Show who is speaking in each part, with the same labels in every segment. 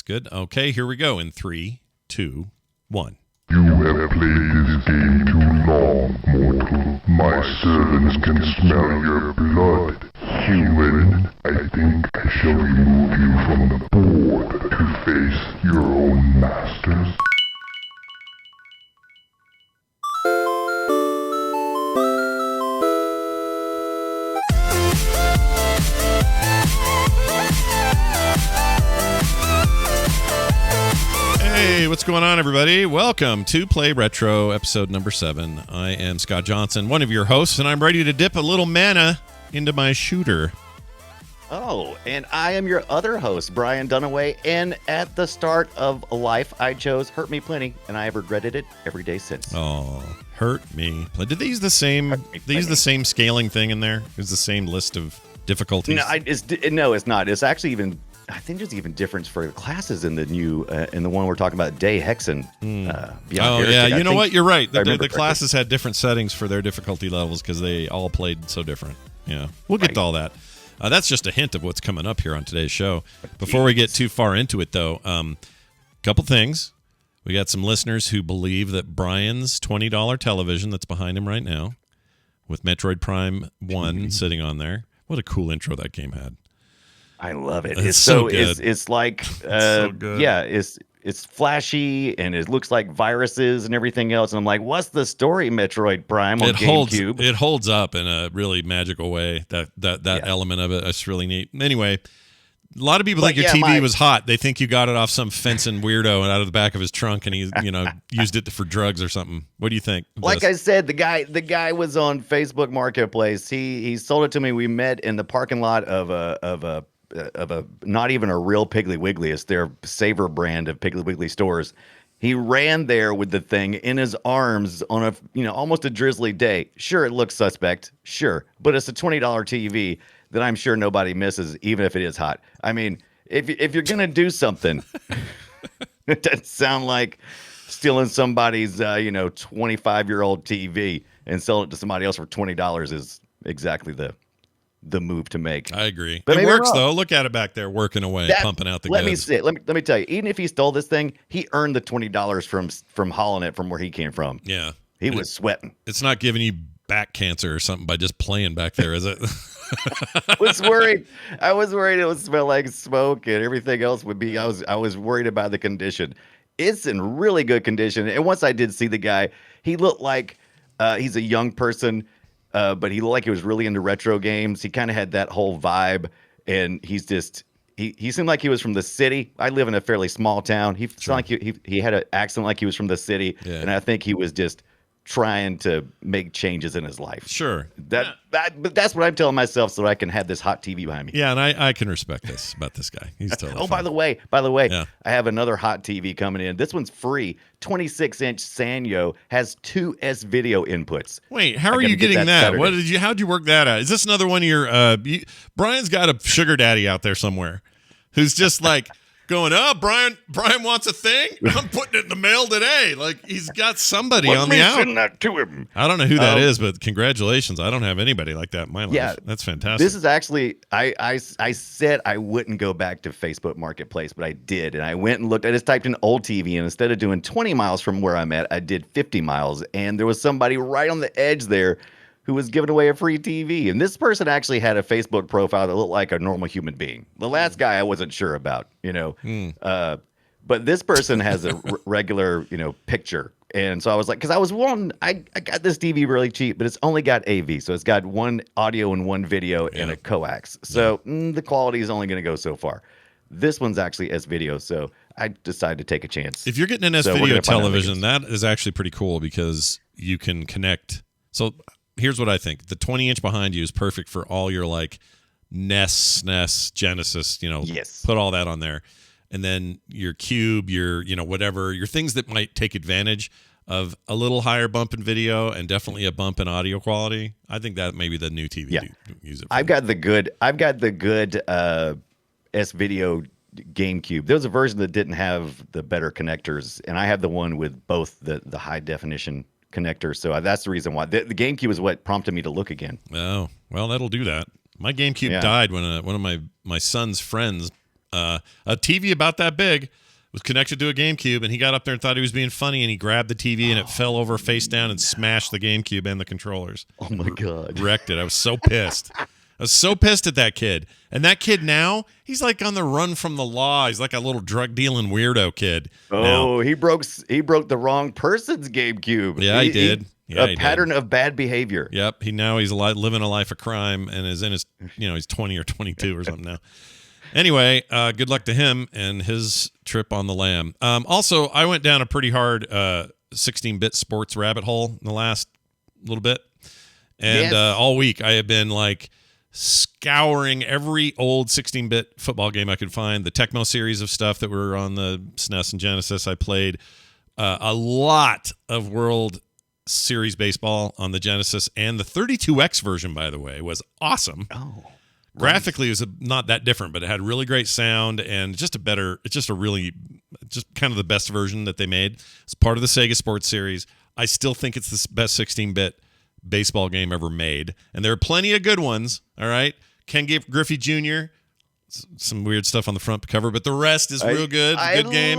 Speaker 1: good. Okay, here we go in 3, 2, 1.
Speaker 2: You have played this game too long, mortal. My servants can smell your blood. Human, I think I shall remove you from the board to face your own masters.
Speaker 1: Hey, what's going on, everybody? Welcome to Play Retro, episode number 7. I am Scott Johnson, one of your hosts, and I'm ready to dip a little mana into my shooter.
Speaker 3: Oh, and I am your other host, Brian Dunaway, and at the start of life, I chose Hurt Me Plenty, and I have regretted it every day since.
Speaker 1: Oh, Hurt Me. Did they use the same? They use the same scaling thing in there? Is the same list of difficulties?
Speaker 3: No, it's not. It's actually even. I think there's even difference for the classes in the new, in the one we're talking about, Day Hexan.
Speaker 1: Heretic. Yeah, you know what? You're right. The classes had different settings for their difficulty levels because they all played so different. Yeah, we'll get to all that. That's just a hint of what's coming up here on today's show. Before we get too far into it, though, couple things. We got some listeners who believe that Brian's $20 television that's behind him right now, with Metroid Prime 1 sitting on there. What a cool intro that game had.
Speaker 3: I love it.
Speaker 1: It's so good.
Speaker 3: It's like,
Speaker 1: so good.
Speaker 3: Yeah, it's flashy and it looks like viruses and everything else. And I'm like, what's the story, Metroid Prime on GameCube?
Speaker 1: It holds up in a really magical way. That element of it, that's really neat. Anyway, a lot of people think your TV was hot. They think you got it off some fencing weirdo out of the back of his trunk, and he, used it for drugs or something. What do you think?
Speaker 3: Like I said, the guy was on Facebook Marketplace. He sold it to me. We met in the parking lot of a not even a real Piggly Wiggly. It's their Savor brand of Piggly Wiggly stores. He ran there with the thing in his arms on a almost a drizzly day. Sure, it looks suspect. Sure, but it's a $20 TV that I'm sure nobody misses, even if it is hot. I mean, if you're gonna do something, it doesn't sound like stealing somebody's 25-year-old TV and selling it to somebody else for $20 is exactly the move to make.
Speaker 1: I agree. But it works though. Look at it back there working away, pumping out the goods.
Speaker 3: Let me tell you, even if he stole this thing, he earned the $20 from hauling it from where he came from.
Speaker 1: Yeah.
Speaker 3: He was sweating.
Speaker 1: It's not giving you back cancer or something by just playing back there, is it?
Speaker 3: I was worried it would smell like smoke and everything else would be. I was worried about the condition. It's in really good condition. And once I did see the guy, he looked like he's a young person. But he looked like he was really into retro games. He kind of had that whole vibe, and he seemed like he was from the city. I live in a fairly small town. He sounded like he had an accent like he was from the city, and I think he was just trying to make changes in his life.
Speaker 1: Sure.
Speaker 3: But that's what I'm telling myself so I can have this hot TV behind me.
Speaker 1: Yeah, and I can respect this about this guy. He's totally fun.
Speaker 3: By the way, I have another hot TV coming in. This one's free. 26-inch Sanyo has 2 S-video inputs.
Speaker 1: Wait, how are you getting that? How'd you work that out? Is this another one of your Brian's got a sugar daddy out there somewhere who's just like going, oh, Brian wants a thing? I'm putting it in the mail today. Like, he's got somebody on the out.
Speaker 3: Send that to him.
Speaker 1: I don't know who that is, but congratulations. I don't have anybody like that in my life.
Speaker 3: Yeah,
Speaker 1: that's fantastic.
Speaker 3: This is actually, I said I wouldn't go back to Facebook Marketplace, but I did. And I went and looked. I just typed in old TV, and instead of doing 20 miles from where I'm at, I did 50 miles. And there was somebody right on the edge there who was giving away a free TV. And this person actually had a Facebook profile that looked like a normal human being. The last guy I wasn't sure about, but this person has a regular, picture. And so I was like, because I got this TV really cheap, but it's only got AV. So it's got one audio and one video and a coax. So the quality is only going to go so far. This one's actually S-video, so I decided to take a chance.
Speaker 1: If you're getting an S-video television, that is actually pretty cool because you can connect. So here's what I think. The 20-inch behind you is perfect for all your, like, NES, SNES, Genesis,
Speaker 3: Yes.
Speaker 1: Put all that on there. And then your Cube, your, whatever, your things that might take advantage of a little higher bump in video and definitely a bump in audio quality. I think that may be the new TV to use it for.
Speaker 3: I've got the good S-video GameCube. There was a version that didn't have the better connectors, and I have the one with both the high definition connectors. So that's the reason why the GameCube is what prompted me to look again.
Speaker 1: Oh, well, that'll do that. My GameCube died when one of my son's friends A TV about that big was connected to a GameCube, and he got up there and thought he was being funny, and he grabbed the TV, and it fell over face down and smashed the GameCube and the controllers.
Speaker 3: Oh, my God.
Speaker 1: Wrecked it. I was so pissed. I was so pissed at that kid. And that kid now, he's like on the run from the law. He's like a little drug-dealing weirdo kid.
Speaker 3: Oh,
Speaker 1: now.
Speaker 3: he broke the wrong person's GameCube.
Speaker 1: Yeah, he did.
Speaker 3: A pattern of bad behavior.
Speaker 1: Yep. He's living a life of crime and is in his, he's 20 or 22 or something now. Anyway, good luck to him and his trip on the lam. Also, I went down a pretty hard 16-bit sports rabbit hole in the last little bit. And all week I have been like scouring every old 16-bit football game I could find. The Tecmo series of stuff that were on the SNES and Genesis. I played a lot of World Series baseball on the Genesis, and the 32X version, by the way, was awesome.
Speaker 3: Oh,
Speaker 1: graphically, it was not that different, but it had really great sound and just kind of the best version that they made. It's part of the Sega Sports series. I still think it's the best 16-bit baseball game ever made, and there are plenty of good ones. All right, Ken Griffey Jr., some weird stuff on the front cover, but the rest is real good. Good game.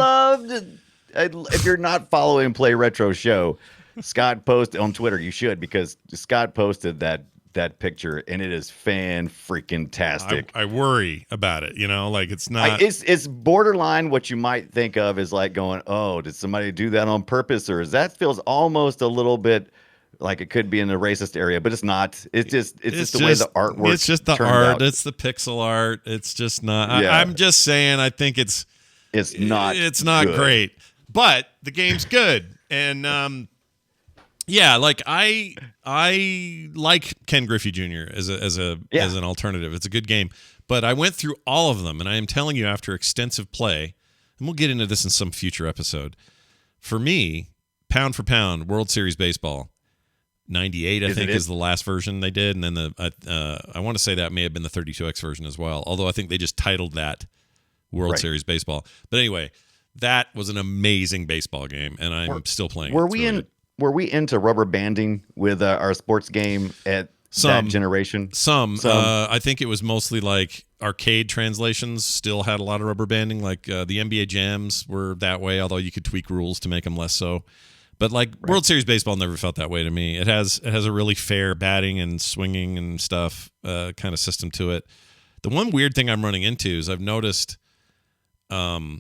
Speaker 3: If you're not following Play Retro Show, Scott posted on Twitter. You should, because Scott posted that picture, and it is fan-freaking-tastic.
Speaker 1: I worry about it. Like it's not.
Speaker 3: It's borderline what you might think of as like going, oh, did somebody do that on purpose, or feels almost a little bit like it could be in the racist area, but it's not. It's just the way the artwork.
Speaker 1: It's just the art. Out. It's the pixel art. It's just not. Yeah. I'm just saying. I think it's not good. Great, but the game's good, and yeah, like I like Ken Griffey Jr. as an alternative. It's a good game, but I went through all of them, and I am telling you, after extensive play, and we'll get into this in some future episode. For me, pound for pound, World Series baseball. 98, I think, is the last version they did, and then I want to say that may have been the 32X version as well. Although I think they just titled that World Series Baseball. But anyway, that was an amazing baseball game, and I'm still playing. Were
Speaker 3: we into rubber banding with our sports game at that generation?
Speaker 1: Some. I think it was mostly like arcade translations. Still had a lot of rubber banding. Like the NBA Jams were that way, although you could tweak rules to make them less so. But like World Series baseball never felt that way to me. It has a really fair batting and swinging and stuff kind of system to it. The one weird thing I'm running into is I've noticed. So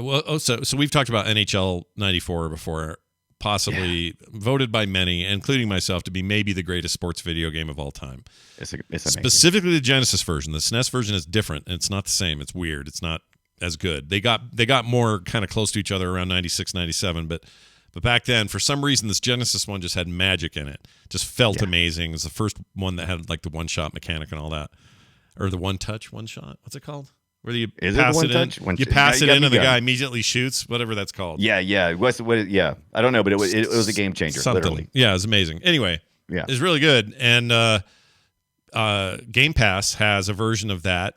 Speaker 1: we've talked about NHL '94 before, possibly voted by many, including myself, to be maybe the greatest sports video game of all time.
Speaker 3: It's amazing.
Speaker 1: Specifically the Genesis version. The SNES version is different, and it's not the same. It's weird. It's not as good. They got more kind of close to each other around 96, 97, but back then, for some reason, this Genesis one just had magic in it. Just felt amazing. It was the first one that had like the one-shot mechanic and all that. Or the one-touch, one-shot. What's it called? Where you pass it in. You pass it in and the guy immediately shoots, whatever that's called.
Speaker 3: Yeah. I don't know, but it was a game changer, literally.
Speaker 1: Yeah, it was amazing. Anyway, it was really good. And Game Pass has a version of that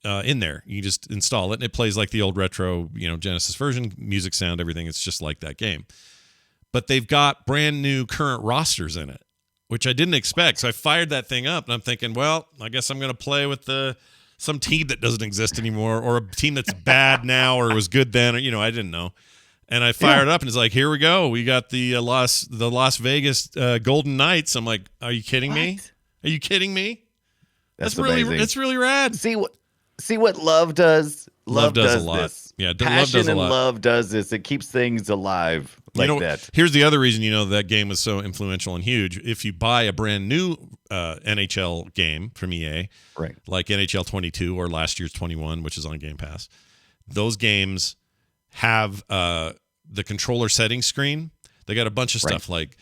Speaker 1: in there. You just install it, and it plays like the old retro, Genesis version, music, sound, everything. It's just like that game. But they've got brand new current rosters in it, which I didn't expect. So I fired that thing up, and I'm thinking, well, I guess I'm going to play with some team that doesn't exist anymore, or a team that's bad now or was good then, or I didn't know. And I fired up, and it's like, here we go. We got the Las Vegas Golden Knights. I'm like, are you kidding me? Are you kidding me?
Speaker 3: That's amazing.
Speaker 1: It's really rad.
Speaker 3: See what love does. Love does a lot. This.
Speaker 1: Yeah,
Speaker 3: passion and love does this. It keeps things alive like that.
Speaker 1: Here's the other reason that game was so influential and huge. If you buy a brand new NHL game from EA, like NHL 22 or last year's 21, which is on Game Pass, those games have the controller settings screen. They got a bunch of stuff like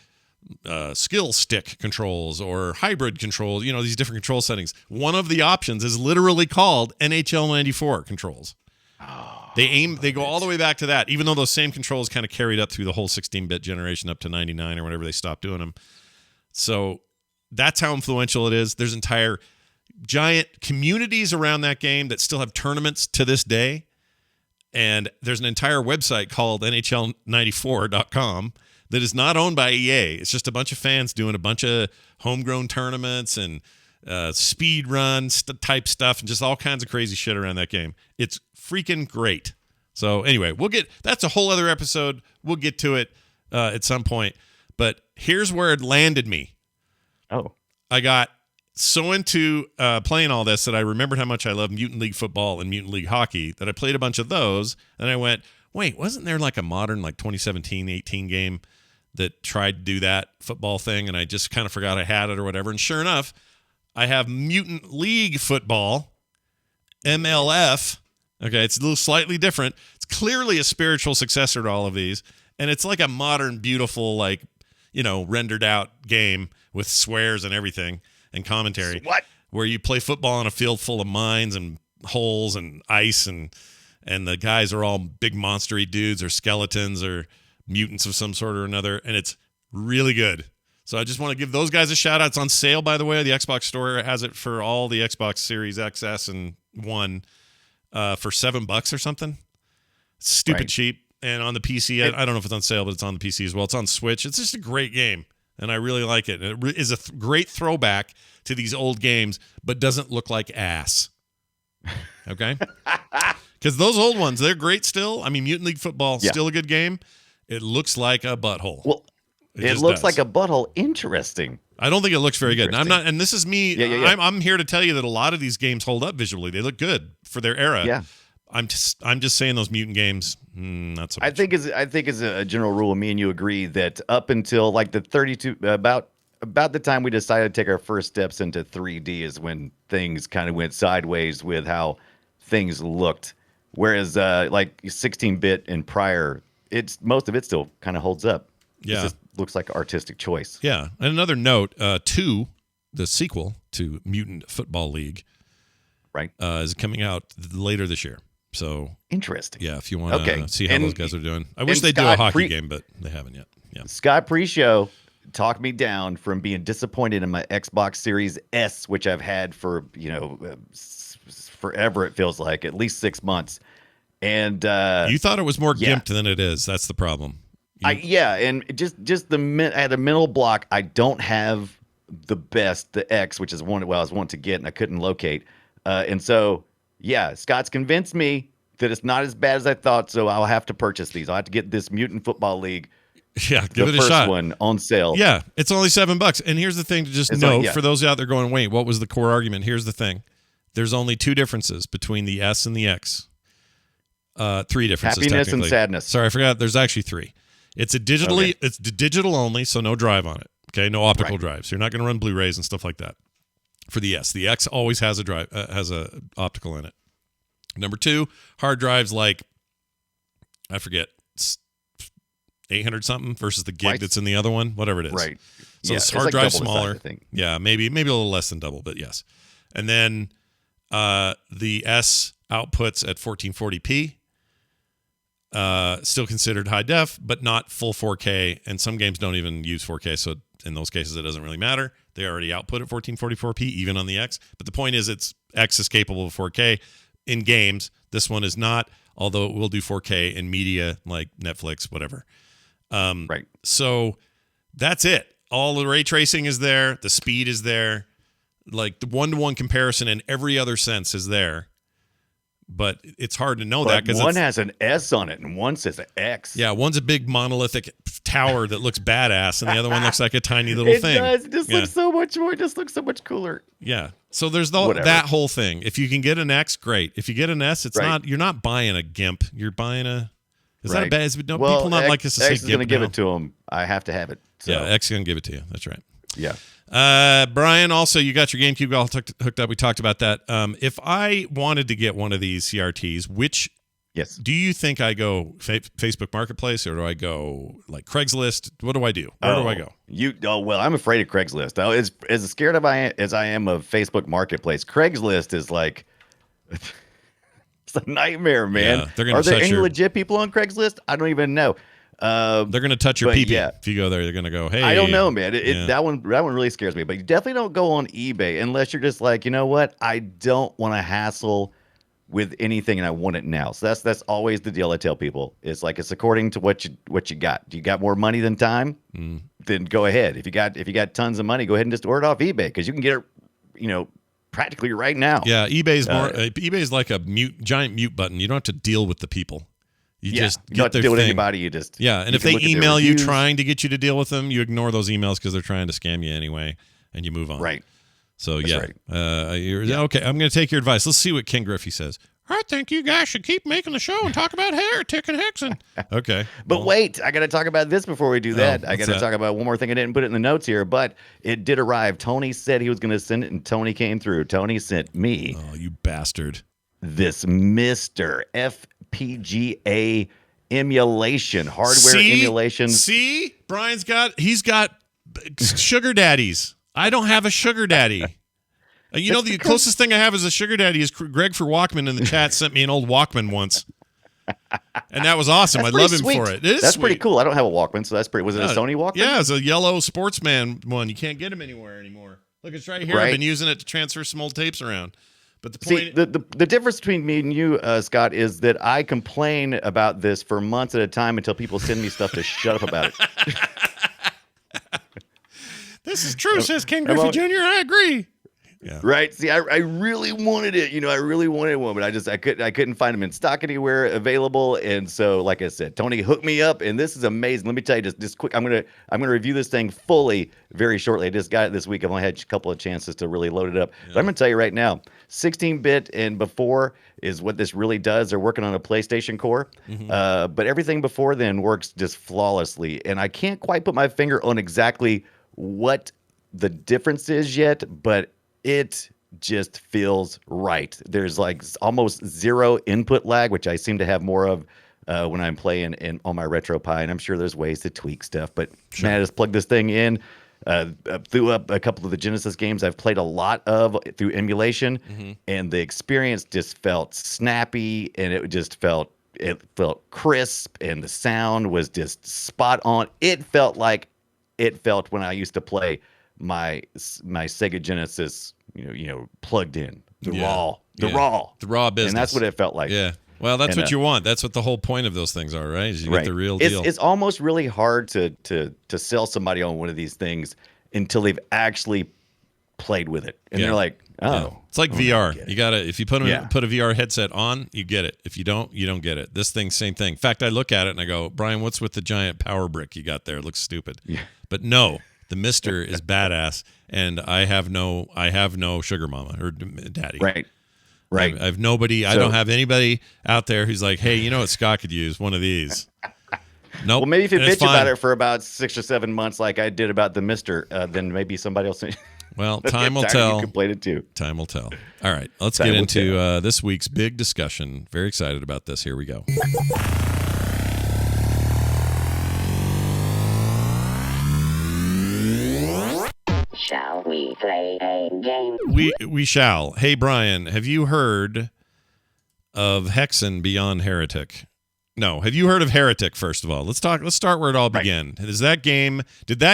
Speaker 1: skill stick controls or hybrid controls, these different control settings. One of the options is literally called NHL 94 controls. They go all the way back to that, even though those same controls kind of carried up through the whole 16-bit generation up to 99 or whenever they stopped doing them. So that's how influential it is. There's entire giant communities around that game that still have tournaments to this day. And there's an entire website called NHL94.com that is not owned by EA. It's just a bunch of fans doing a bunch of homegrown tournaments and speed run type stuff, and just all kinds of crazy shit around that game. It's freaking great. So anyway, that's a whole other episode. We'll get to it at some point. But here's where it landed me.
Speaker 3: Oh.
Speaker 1: I got so into playing all this that I remembered how much I love Mutant League football and Mutant League hockey that I played a bunch of those. And I went, wait, wasn't there like a modern 2017-18 game that tried to do that football thing? And I just kind of forgot I had it or whatever. And sure enough, I have Mutant League football, MLF. Okay, it's a little slightly different. It's clearly a spiritual successor to all of these. And it's like a modern, beautiful, rendered out game with swears and everything and commentary.
Speaker 3: What?
Speaker 1: Where you play football on a field full of mines and holes and ice, and the guys are all big monstery dudes or skeletons or mutants of some sort or another. And it's really good. So I just want to give those guys a shout out. It's on sale, by the way. The Xbox Store has it for all the Xbox Series XS and One for $7 or something. Stupid cheap. And on the PC, I don't know if it's on sale, but it's on the PC as well. It's on Switch. It's just a great game, and I really like it. It is a great throwback to these old games, but doesn't look like ass. Okay? Because those old ones, they're great still. I mean, Mutant League Football, still a good game. It looks like a butthole.
Speaker 3: Well, it looks like a butthole. Interesting.
Speaker 1: I don't think it looks very good. And I'm not, and this is me.
Speaker 3: Yeah.
Speaker 1: I'm here to tell you that a lot of these games hold up visually. They look good for their era.
Speaker 3: Yeah.
Speaker 1: I'm just saying those Mutant games, not so much.
Speaker 3: I think as a general rule, me and you agree that up until like the 32, about the time we decided to take our first steps into 3D is when things kind of went sideways with how things looked. Whereas like 16-bit and prior, most of it still kind of holds up.
Speaker 1: Yeah.
Speaker 3: It just looks like artistic choice.
Speaker 1: Yeah. And another note, 2, the sequel to Mutant Football League,
Speaker 3: right,
Speaker 1: is coming out later this year. So
Speaker 3: interesting.
Speaker 1: Yeah, if you want to see how those guys are doing. I wish they'd do a hockey game, but they haven't yet. Yeah.
Speaker 3: Scott pre-show talked me down from being disappointed in my Xbox Series S, which I've had for, forever, it feels like, at least 6 months. And
Speaker 1: you thought it was more gimped than it is. That's the problem.
Speaker 3: and just I had a mental block. I don't have the X, which is one I was wanting to get and I couldn't locate. And so, Scott's convinced me that it's not as bad as I thought, so I'll have to purchase these. I'll have to get this Mutant Football League.
Speaker 1: Yeah, give it a shot. The
Speaker 3: first one on sale.
Speaker 1: Yeah, it's only $7. And here's the thing to just note for those out there going, wait, what was the core argument? Here's the thing. There's only 2 differences between the S and the X. 3 differences,
Speaker 3: happiness and sadness.
Speaker 1: Sorry, I forgot. There's actually 3. It's it's digital only, so no drive on it. Okay, no optical drives. You're not going to run Blu-rays and stuff like that. For the S, the X always has a drive, has a optical in it. Number 2, hard drives like, I forget, 800 something versus the gig that's in the other one, whatever it is.
Speaker 3: Right.
Speaker 1: So this hard drive smaller. Yeah, maybe a little less than double, but yes. And then the S outputs at 1440p. Still considered high def, but not full 4K. And some games don't even use 4K, so in those cases it doesn't really matter. They already output at 1444p, even on the X. But the point is, X is capable of 4K in games. This one is not, although it will do 4K in media like Netflix, whatever.
Speaker 3: Right.
Speaker 1: So that's it. All the ray tracing is there. The speed is there. Like the one-to-one comparison in every other sense is there. But it's hard to know that because
Speaker 3: one has an S on it and one says an X.
Speaker 1: Yeah, one's a big monolithic tower that looks badass, and the other one looks like a tiny little thing.
Speaker 3: It just looks so much more. It just looks so much cooler.
Speaker 1: Yeah. So there's that whole thing. If you can get an X, great. If you get an S, it's not. You're not buying a GIMP. You're buying a. Is that a bad? People not like us to say GIMP. X is going
Speaker 3: to give it to them. I have to have it. So.
Speaker 1: Yeah, X is going to give it to you. That's right.
Speaker 3: Yeah.
Speaker 1: Brian, also, you got your GameCube all hooked up. We talked about that. If I wanted to get one of these CRTs, which do you think I go Facebook Marketplace or do I go like Craigslist? What do I do? Where do I go?
Speaker 3: Well, I'm afraid of Craigslist. As scared as I am of Facebook Marketplace, Craigslist is like it's a nightmare, man.
Speaker 1: Yeah,
Speaker 3: are there any legit people on Craigslist? I don't even know.
Speaker 1: They're going to touch your pee-pee. If you go there, they're going to go, hey.
Speaker 3: I don't know, man. That one really scares me. But you definitely don't go on eBay unless you're just like, you know what? I don't want to hassle with anything, and I want it now. So that's always the deal I tell people. It's like it's according to what you got. Do you got more money than time? Then go ahead. If you got tons of money, go ahead and just order it off eBay because you can get it practically right now.
Speaker 1: Yeah, eBay's eBay's like a giant mute button. You don't have to deal with the people. You just
Speaker 3: you don't have to deal with anybody. You just
Speaker 1: and if they email you trying to get you to deal with them, you ignore those emails because they're trying to scam you anyway, and you move on.
Speaker 3: Right.
Speaker 1: So okay. I'm going to take your advice. Let's see what King Griffey says. I think you guys should keep making the show and talk about Heretic and Hexan. Okay.
Speaker 3: But wait, I got to talk about this before we do that. I got to talk about one more thing. I didn't put it in the notes here, but it did arrive. Tony said he was going to send it, and Tony came through. Tony sent me.
Speaker 1: Oh, you bastard.
Speaker 3: This Mr. FPGA emulation, hardware emulation.
Speaker 1: See? He's got sugar daddies. I don't have a sugar daddy. The closest thing I have as a sugar daddy is Greg for Walkman in the chat sent me an old Walkman once. And that was awesome. I love him for it.
Speaker 3: That's pretty cool. I don't have a Walkman, so that's pretty. Was it a Sony Walkman?
Speaker 1: Yeah, it's a yellow Sportsman one. You can't get them anywhere anymore. Look, it's right here. Right. I've been using it to transfer some old tapes around. But the point
Speaker 3: the difference between me and you, Scott, is that I complain about this for months at a time until people send me stuff to shut up about it.
Speaker 1: This is true, says King Griffey Jr. I agree. Yeah.
Speaker 3: Right. See, I really wanted it. I really wanted one, but I couldn't find them in stock anywhere available. And so, like I said, Tony hooked me up, and this is amazing. Let me tell you just quick. I'm gonna review this thing fully very shortly. I just got it this week. I've only had a couple of chances to really load it up. Yeah. But I'm gonna tell you right now, 16-bit and before is what this really does. They're working on a PlayStation core, but everything before then works just flawlessly. And I can't quite put my finger on exactly what the difference is yet, but it just feels right. There's like almost zero input lag, which I seem to have more of when I'm playing on my RetroPie. And I'm sure there's ways to tweak stuff. But man, I just plugged this thing in, threw up a couple of the Genesis games I've played a lot of through emulation, and the experience just felt snappy, and it felt crisp, and the sound was just spot on. It felt like it felt when I used to play my Sega Genesis, plugged in the raw business, and that's what it felt like.
Speaker 1: Yeah, well, that's what you want. That's what the whole point of those things are, right? Is you get the real deal.
Speaker 3: It's almost really hard to sell somebody on one of these things until they've actually played with it, and they're like,
Speaker 1: it's like VR. You gotta, if you put a VR headset on, you get it. If you don't get it. This thing, same thing. In fact, I look at it and I go, Brian, what's with the giant power brick you got there? It looks stupid. Yeah. But no. The Mister is badass, and I have no sugar mama or daddy.
Speaker 3: Right.
Speaker 1: I have nobody. I don't have anybody out there who's like, hey, what Scott could use? One of these. Nope.
Speaker 3: Well, maybe if you bitch about it for about 6 or 7 months, like I did about the Mister, then maybe somebody else.
Speaker 1: Well, time will tell.
Speaker 3: Complain it too.
Speaker 1: Time will tell. All right, let's get into this week's big discussion. Very excited about this. Here we go.
Speaker 4: Shall we play a game?
Speaker 1: We shall. Hey, Brian, have you heard of Hexan Beyond Heretic? No. Have you heard of Heretic, first of all? Let's start where it all began. Did that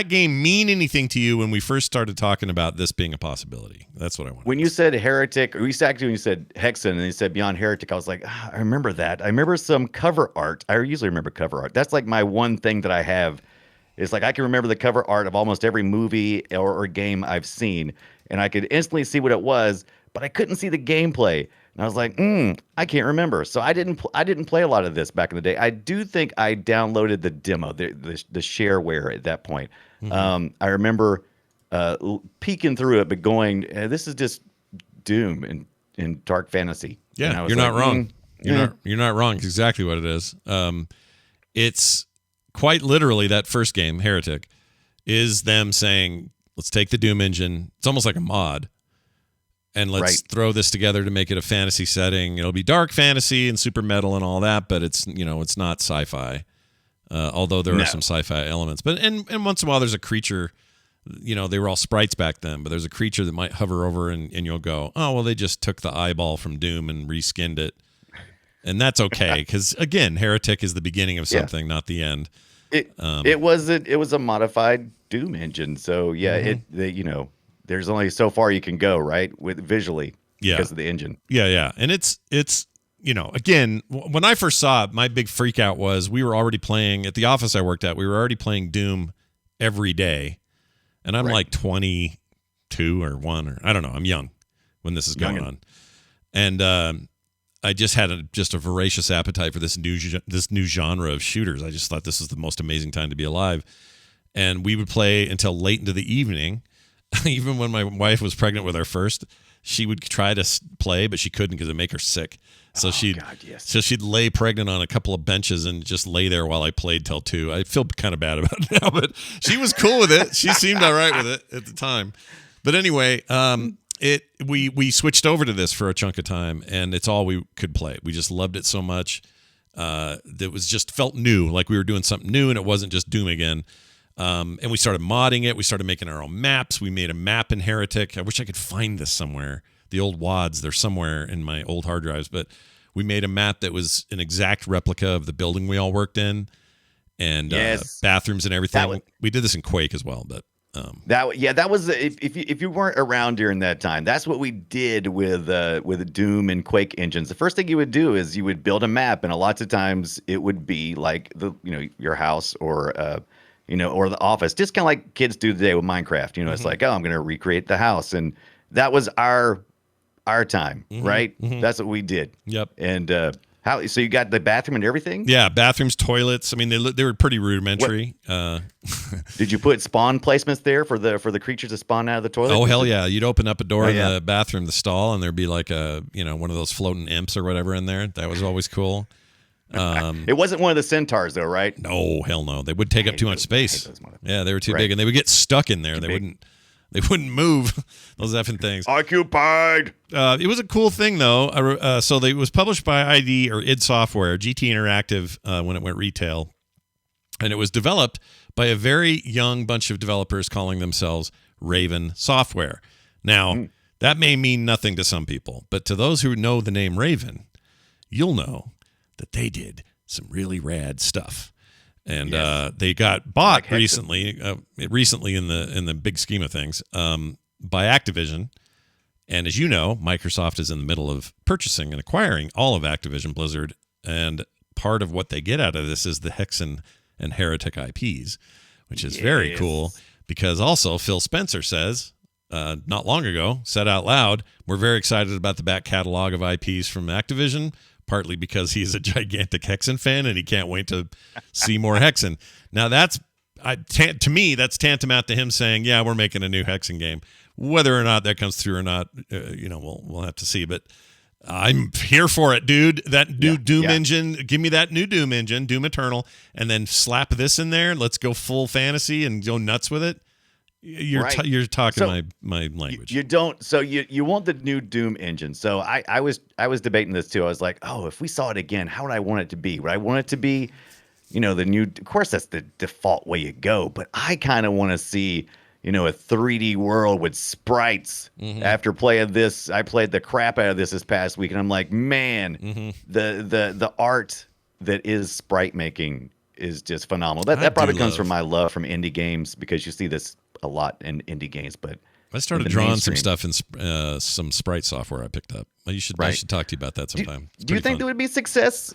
Speaker 1: game mean anything to you when we first started talking about this being a possibility? That's what I want.
Speaker 3: When you said Heretic, or when you said Hexan and you said Beyond Heretic, I was like, I remember that. I remember some cover art. I usually remember cover art. That's like my one thing that I have. It's like I can remember the cover art of almost every movie or game I've seen, and I could instantly see what it was, but I couldn't see the gameplay. And I was like, I can't remember. So I didn't play a lot of this back in the day. I do think I downloaded the demo, the shareware at that point. I remember peeking through it, but going, this is just Doom and dark fantasy.
Speaker 1: Yeah, you're not wrong. You're not wrong. It's exactly what it is. It's quite literally that first game, Heretic, is them saying, let's take the Doom engine. It's almost like a mod. And let's throw this together to make it a fantasy setting. It'll be dark fantasy and super metal and all that, but it's it's not sci-fi. Although there are some sci-fi elements. But and once in a while there's a creature, they were all sprites back then, but there's a creature that might hover over and you'll go, oh, well, they just took the eyeball from Doom and reskinned it. And that's okay, because again, Heretic is the beginning of something, not the end.
Speaker 3: It was a modified Doom engine, so there's only so far you can go, right, with visually because of the engine.
Speaker 1: Yeah, and it's again, when I first saw it, my big freak out was we were already playing at the office I worked at. We were already playing Doom every day, and I'm like 20 2 or 1 or I don't know. I'm young when this is going on, and I just had a voracious appetite for this new genre of shooters. I just thought this was the most amazing time to be alive, and we would play until late into the evening. Even when my wife was pregnant with our first, she would try to play, but she couldn't because it'd make her sick. So she'd lay pregnant on a couple of benches and just lay there while I played till 2. I feel kind of bad about it now, but she was cool with it. She seemed all right with it at the time. But anyway, we switched over to this for a chunk of time, and it's all we could play. We just loved it so much. That was just felt new, like we were doing something new, and it wasn't just Doom again. And we started modding it. We started making our own maps. We made a map in Heretic. I wish I could find this somewhere. The old WADs, they're somewhere in my old hard drives. But we made a map that was an exact replica of the building we all worked in, and bathrooms and everything. We did this in Quake as well, but
Speaker 3: that was if you weren't around during that time, that's what we did with Doom and Quake engines. The first thing you would do is you would build a map, and a lots of times it would be like your house or or the office, just kind of like kids do today with Minecraft. It's like, I'm going to recreate the house, and that was our time, right? That's what we did.
Speaker 1: Yep.
Speaker 3: And so you got the bathroom and everything?
Speaker 1: Yeah, bathrooms, toilets. I mean, they were pretty rudimentary.
Speaker 3: Did you put spawn placements there for the creatures to spawn out of the toilet?
Speaker 1: Oh hell yeah! You'd open up a door in the bathroom, the stall, and there'd be like one of those floating imps or whatever in there. That was always cool.
Speaker 3: It wasn't one of the centaurs though, right?
Speaker 1: No, hell no. They would take up too much space. Yeah, they were too big, and they would get stuck in there. They wouldn't move. Those effing things.
Speaker 3: Occupied.
Speaker 1: It was a cool thing though. It was published by ID or id Software, GT Interactive, when it went retail, and it was developed by a very young bunch of developers calling themselves Raven Software. Now, that may mean nothing to some people, but to those who know the name Raven, you'll know that they did some really rad stuff. And they got bought recently in the big scheme of things, by Activision. And as you know, Microsoft is in the middle of purchasing and acquiring all of Activision Blizzard. And part of what they get out of this is the Hexan and Heretic IPs, which is very cool, because also Phil Spencer says, not long ago, said out loud, we're very excited about the back catalog of IPs from Activision, partly because he's a gigantic Hexan fan and he can't wait to see more Hexan. Now to me, that's tantamount to him saying, yeah, we're making a new Hexan game. Whether or not that comes through or not, we'll have to see. But I'm here for it, dude. That new Doom engine, give me that new Doom engine, Doom Eternal, and then slap this in there. Let's go full fantasy and go nuts with it. You're talking my language.
Speaker 3: You don't. So you want the new Doom engine. So I was debating this too. I was like, if we saw it again, how would I want it to be? Would I want it to be, the new? Of course, that's the default way you go. But I kind of want to see, a 3D world with sprites. After playing this, I played the crap out of this past week, and I'm like, man, the art that is sprite making is just phenomenal. That probably comes from my love from indie games, because you see this a lot in indie games. But
Speaker 1: I started drawing some stuff in some sprite software I picked up. I should talk to you about that sometime.
Speaker 3: Do you think there would be success?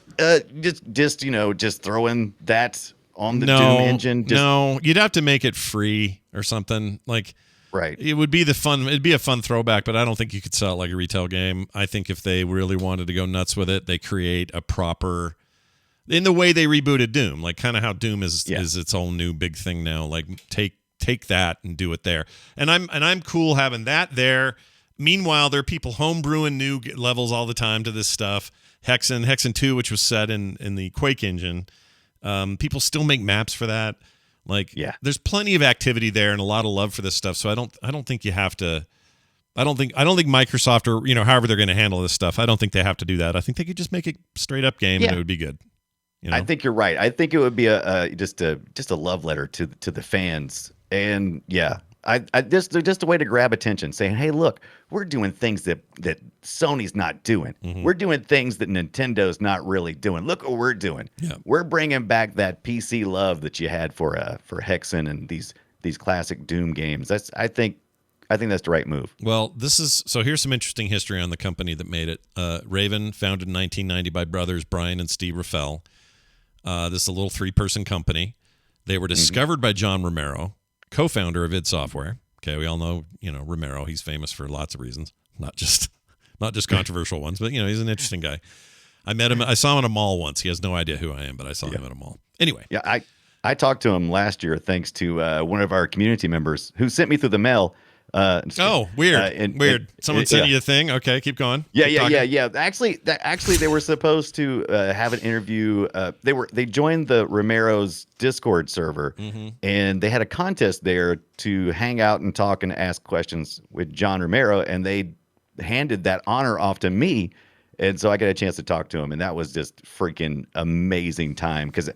Speaker 3: Just throwing that on the Doom engine?
Speaker 1: No, you'd have to make it free or something. Like,
Speaker 3: right.
Speaker 1: It would be it'd be a fun throwback, but I don't think you could sell it like a retail game. I think if they really wanted to go nuts with it, they create a proper, in the way they rebooted Doom, like kind of how Doom is its own new big thing now. Like take that and do it there. And I'm cool having that there. Meanwhile, there are people homebrewing new levels all the time to this stuff. Hexan II, which was set in the Quake Engine. People still make maps for that. Like, there's plenty of activity there and a lot of love for this stuff. So I don't think you have to. I don't think Microsoft, or however they're going to handle this stuff, I don't think they have to do that. I think they could just make a straight up game and it would be good.
Speaker 3: I think you're right. I think it would be just a love letter to the fans. And I just a way to grab attention, saying, hey, look, we're doing things that Sony's not doing. We're doing things that Nintendo's not really doing. Look what we're doing. We're bringing back that PC love that you had for Hexan and these classic Doom games. I think that's the right move.
Speaker 1: Well, here's some interesting history on the company that made it. Raven, founded in 1990 by brothers Brian and Steve Raffel. This is a little 3-person company. They were discovered by John Romero, co-founder of id Software, Okay, we all know, Romero. He's famous for lots of reasons, not just controversial ones, but he's an interesting guy. I met him. I saw him at a mall once. He has no idea who I am, but I saw him at a mall. Anyway.
Speaker 3: Yeah, I talked to him last year thanks to one of our community members who sent me through the mail.
Speaker 1: Weird. Weird. Someone sent you a thing. Okay, keep going.
Speaker 3: Yeah. Actually, they were supposed to have an interview. They joined the Romero's Discord server, and they had a contest there to hang out and talk and ask questions with John Romero, and they handed that honor off to me, and so I got a chance to talk to him, and that was just freaking amazing time because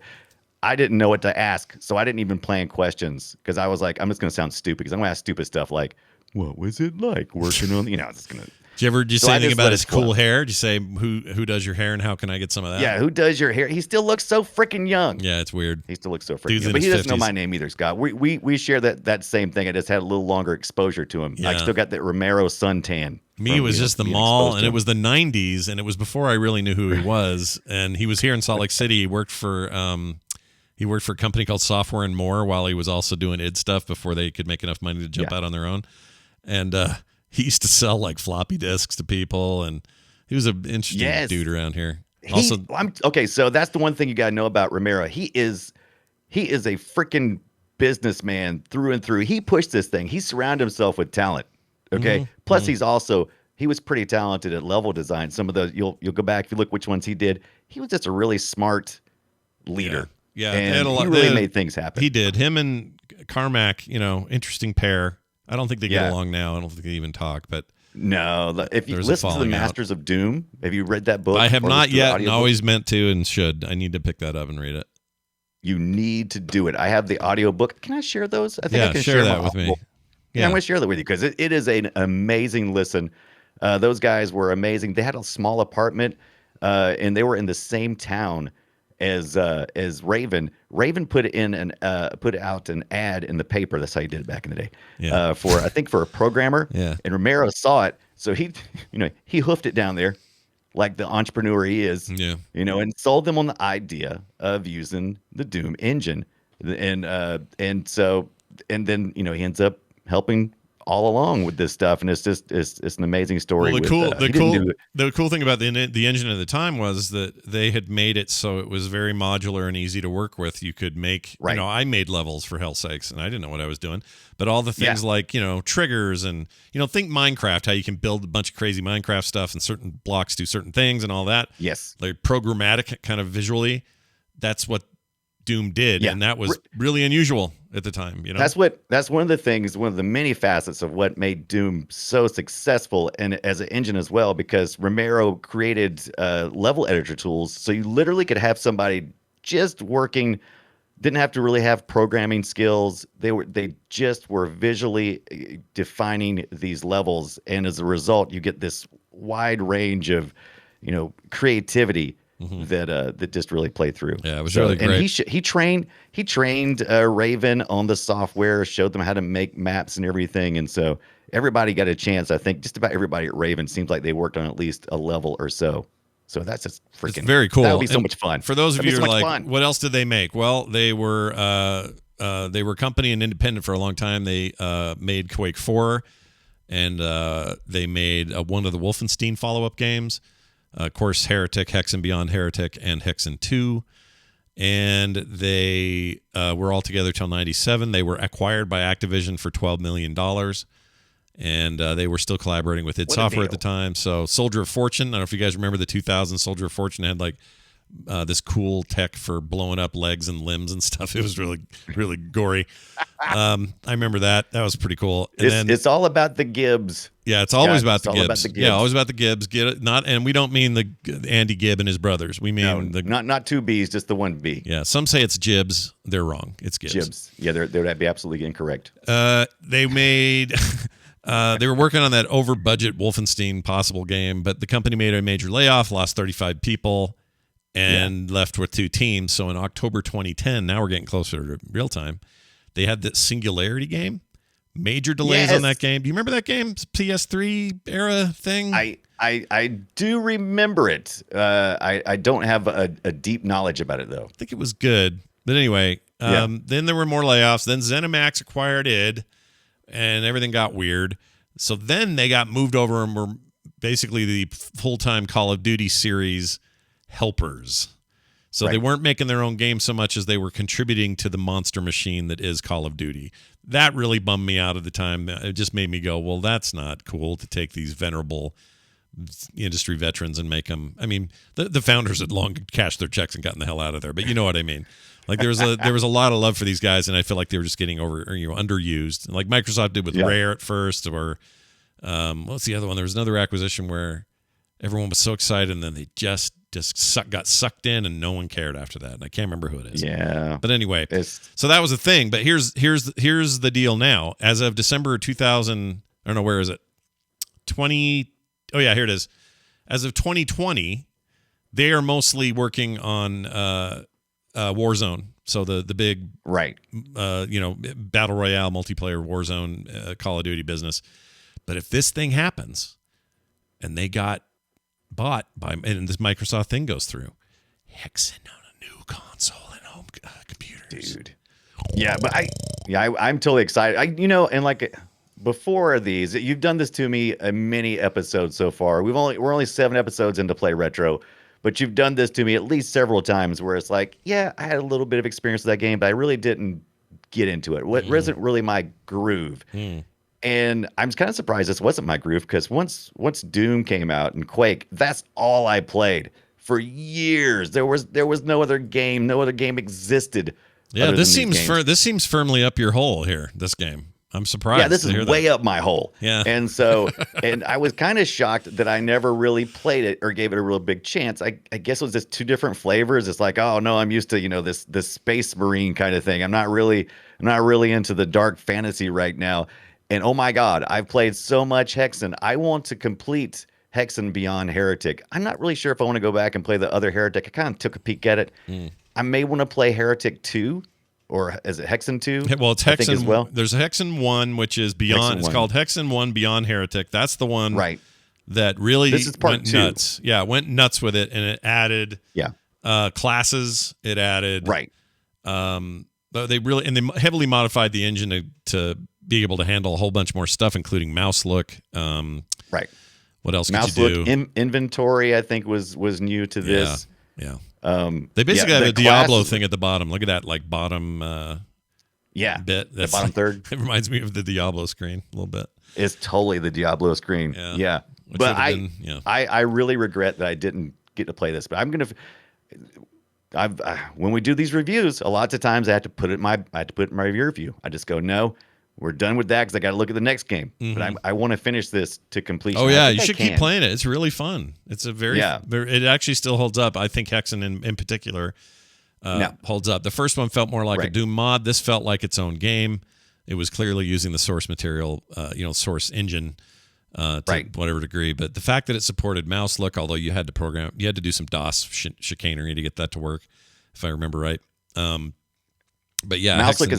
Speaker 3: I didn't know what to ask, so I didn't even plan questions because I was like, I'm just going to sound stupid because I'm going to ask stupid stuff like, what was it like working on, it's going to.
Speaker 1: Did you say anything about his cool hair? Did you say who does your hair and how can I get some of that?
Speaker 3: Yeah, who does your hair? He still looks so freaking young.
Speaker 1: Yeah, it's weird.
Speaker 3: He still looks so freaking young. But he doesn't know my name either, Scott. We share that same thing. I just had a little longer exposure to him. Yeah. I still got that Romero suntan.
Speaker 1: Me, it was just the mall, and it was the 90s, and it was before I really knew who he was. And he was here in Salt Lake City. He worked for a company called Software and More while he was also doing id stuff before they could make enough money to jump out on their own. And he used to sell like floppy disks to people, and he was an interesting dude around here.
Speaker 3: So that's the one thing you got to know about Romero. He is a freaking businessman through and through. He pushed this thing. He surrounded himself with talent. Okay. Plus, he was pretty talented at level design. Some of those you'll go back if you look which ones he did. He was just a really smart leader.
Speaker 1: Yeah,
Speaker 3: and he really made things happen.
Speaker 1: He did. Him and Carmack, interesting pair. I don't think they get along now. I don't think they even talk. But
Speaker 3: no, if you listen to the Masters of Doom, have you read that book?
Speaker 1: I have not yet, and always meant to and should. I need to pick that up and read it.
Speaker 3: You need to do it. I have the audiobook. Can I share those? I think I can
Speaker 1: share that with me.
Speaker 3: Yeah, I'm going to share that with you because it is an amazing listen. Those guys were amazing. They had a small apartment, and they were in the same town as Raven. Raven put out an ad in the paper. That's how he did it back in the day. Yeah. For a programmer. Yeah. And Romero saw it, so he hoofed it down there, like the entrepreneur he is. Yeah. And sold them on the idea of using the Doom engine, and then he ends up helping all along with this stuff, and it's an amazing story.
Speaker 1: Well, the cool thing about the engine at the time was that they had made it so it was very modular and easy to work with. You could make, I made levels for hell's sakes, and I didn't know what I was doing, but all the things like triggers and think Minecraft, how you can build a bunch of crazy Minecraft stuff and certain blocks do certain things and all that.
Speaker 3: Yes,
Speaker 1: like programmatic kind of visually. That's what Doom did, and that was really unusual at the time.
Speaker 3: That's one of the things, one of the many facets of what made Doom so successful, and as an engine as well, because Romero created level editor tools, so you literally could have somebody just working, didn't have to really have programming skills. They just were visually defining these levels, and as a result, you get this wide range of creativity. That just really played through.
Speaker 1: Yeah, it was really great.
Speaker 3: And he trained Raven on the software, showed them how to make maps and everything. And so everybody got a chance. I think just about everybody at Raven seems like they worked on at least a level or so. So that's just freaking
Speaker 1: it's very cool.
Speaker 3: That would be so much fun.
Speaker 1: For those of you who are like, what else did they make? Well, they were company and independent for a long time. They made Quake 4, and they made one of the Wolfenstein follow-up games. Of course, Heretic, Hexen Beyond Heretic, and Hexan II. And they were all together till 97. They were acquired by Activision for $12 million. And they were still collaborating with id Software at the time. So Soldier of Fortune, I don't know if you guys remember the 2000 Soldier of Fortune had like this cool tech for blowing up legs and limbs and stuff. It was really, really gory. I remember that. That was pretty cool. And
Speaker 3: it's all about the Gibbs.
Speaker 1: Yeah, it's always about the Gibbs. Yeah, always about the Gibbs. Get it? And we don't mean the Andy Gibb and his brothers. We mean
Speaker 3: not two B's, just the one B.
Speaker 1: Yeah, some say it's Jibs. They're wrong. It's Gibbs.
Speaker 3: Gibbs. Yeah, they'd be absolutely incorrect.
Speaker 1: They made. They were working on that over-budget Wolfenstein possible game, but the company made a major layoff, lost 35 people. And left with two teams. So in October 2010, now we're getting closer to real time, they had this Singularity game. Major delays on that game. Do you remember that game? PS3 era thing?
Speaker 3: I do remember it. I don't have a deep knowledge about it, though.
Speaker 1: I think it was good. But anyway, then there were more layoffs. Then ZeniMax acquired id. and everything got weird. So then they got moved over and were basically the full-time Call of Duty series helpers. So they weren't making their own game so much as they were contributing to the monster machine that is Call of Duty. That really bummed me out at the time. It just made me go, well, that's not cool to take these venerable industry veterans and make them. I mean, the founders had long cashed their checks and gotten the hell out of there, but you know what I mean. Like there was a lot of love for these guys, and I feel like they were just getting underused, like Microsoft did with Rare at first, or what's the other one? There was another acquisition where everyone was so excited, and then they just got sucked in, and no one cared after that. And I can't remember who it is. Yeah. But anyway, so that was a thing. But here's the deal now. As of December 2000, I don't know, where is it? 20. Oh yeah, here it is. As of 2020, they are mostly working on Warzone. So the big battle royale multiplayer Warzone Call of Duty business. But if this thing happens, and they got bought by, and this Microsoft thing goes through, Hexan on a new console and home computers,
Speaker 3: dude. Yeah, but I'm totally excited. And like before these, you've done this to me in many episodes so far. We're only 7 episodes into Play Retro, but you've done this to me at least several times where it's like, yeah, I had a little bit of experience with that game, but I really didn't get into it. It wasn't really my groove. And I'm kind of surprised this wasn't my groove, because once Doom came out and Quake, that's all I played for years. There was no other game. No other game existed.
Speaker 1: Yeah, this seems firmly up your hole here. This game, I'm surprised.
Speaker 3: Yeah, this is way up my hole.
Speaker 1: Yeah,
Speaker 3: and so and I was kind of shocked that I never really played it or gave it a real big chance. I guess it was just 2 different flavors. It's like, oh no, I'm used to this space marine kind of thing. I'm not really into the dark fantasy right now. And oh my God, I've played so much Hexan. I want to complete Hexan beyond Heretic. I'm not really sure if I want to go back and play the other Heretic. I kind of took a peek at it. I may want to play Heretic 2, or is it Hexan 2?
Speaker 1: Well, it's Hexan as well. There's Hexan 1, which is beyond. It's called Hexan 1 Beyond Heretic. That's the one that really went nuts. Yeah, went nuts with it, and it added classes. It added they heavily modified the engine to be able to handle a whole bunch more stuff, including mouse look. What else could you do?
Speaker 3: Inventory, I think, was new to this.
Speaker 1: Yeah. They basically have a Diablo thing at the bottom. Look at that, like bottom bit. That's
Speaker 3: the bottom third.
Speaker 1: It reminds me of the Diablo screen a little bit.
Speaker 3: It's totally the Diablo screen. Yeah. But I really regret that I didn't get to play this. But I'm gonna. When we do these reviews, a lot of times I have to put it in my review review. I just go, no, we're done with that because I got to look at the next game. But I want to finish this to completion.
Speaker 1: Oh yeah, you should keep playing it. It's really fun. It's a it actually still holds up. I think Hexan in particular holds up. The first one felt more like a Doom mod. This felt like its own game. It was clearly using the source material, source engine. To whatever degree, but the fact that it supported mouse look, although you had to do some DOS chicanery to get that to work, if I remember right. But yeah,
Speaker 3: mouse look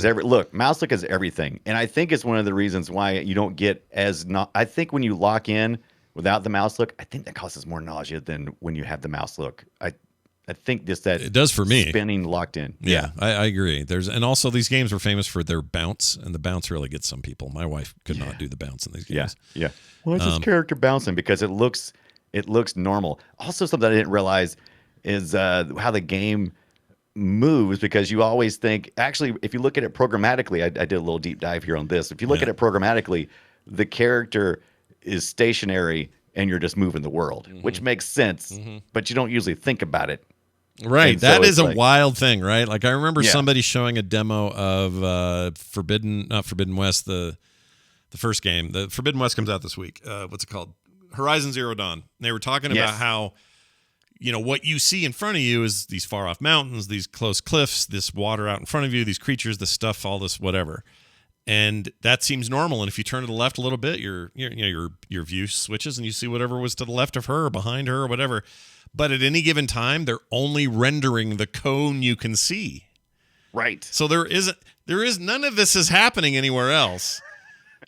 Speaker 3: is everything, and I think it's one of the reasons why you don't get I think when you lock in without the mouse look, I think that causes more nausea than when you have the mouse look. I think it does for me. Spinning locked in.
Speaker 1: Yeah, I agree. And also these games were famous for their bounce, and the bounce really gets some people. My wife could not do the bounce in these games.
Speaker 3: Yeah. Why is this character bouncing? Because it looks normal. Also, something I didn't realize is how the game moves, because you always think, actually, if you look at it programmatically, I did a little deep dive here on this. If you look at it programmatically, the character is stationary and you're just moving the world, which makes sense, but you don't usually think about it.
Speaker 1: Right. And that is a wild thing, right? Like I remember somebody showing a demo of Forbidden West, the first game. The Forbidden West comes out this week. What's it called? Horizon Zero Dawn. They were talking about how, what you see in front of you is these far off mountains, these close cliffs, this water out in front of you, these creatures, this stuff, all this whatever. And that seems normal. And if you turn to the left a little bit, your view switches and you see whatever was to the left of her or behind her or whatever. But at any given time, they're only rendering the cone you can see.
Speaker 3: Right.
Speaker 1: So there is none of this is happening anywhere else.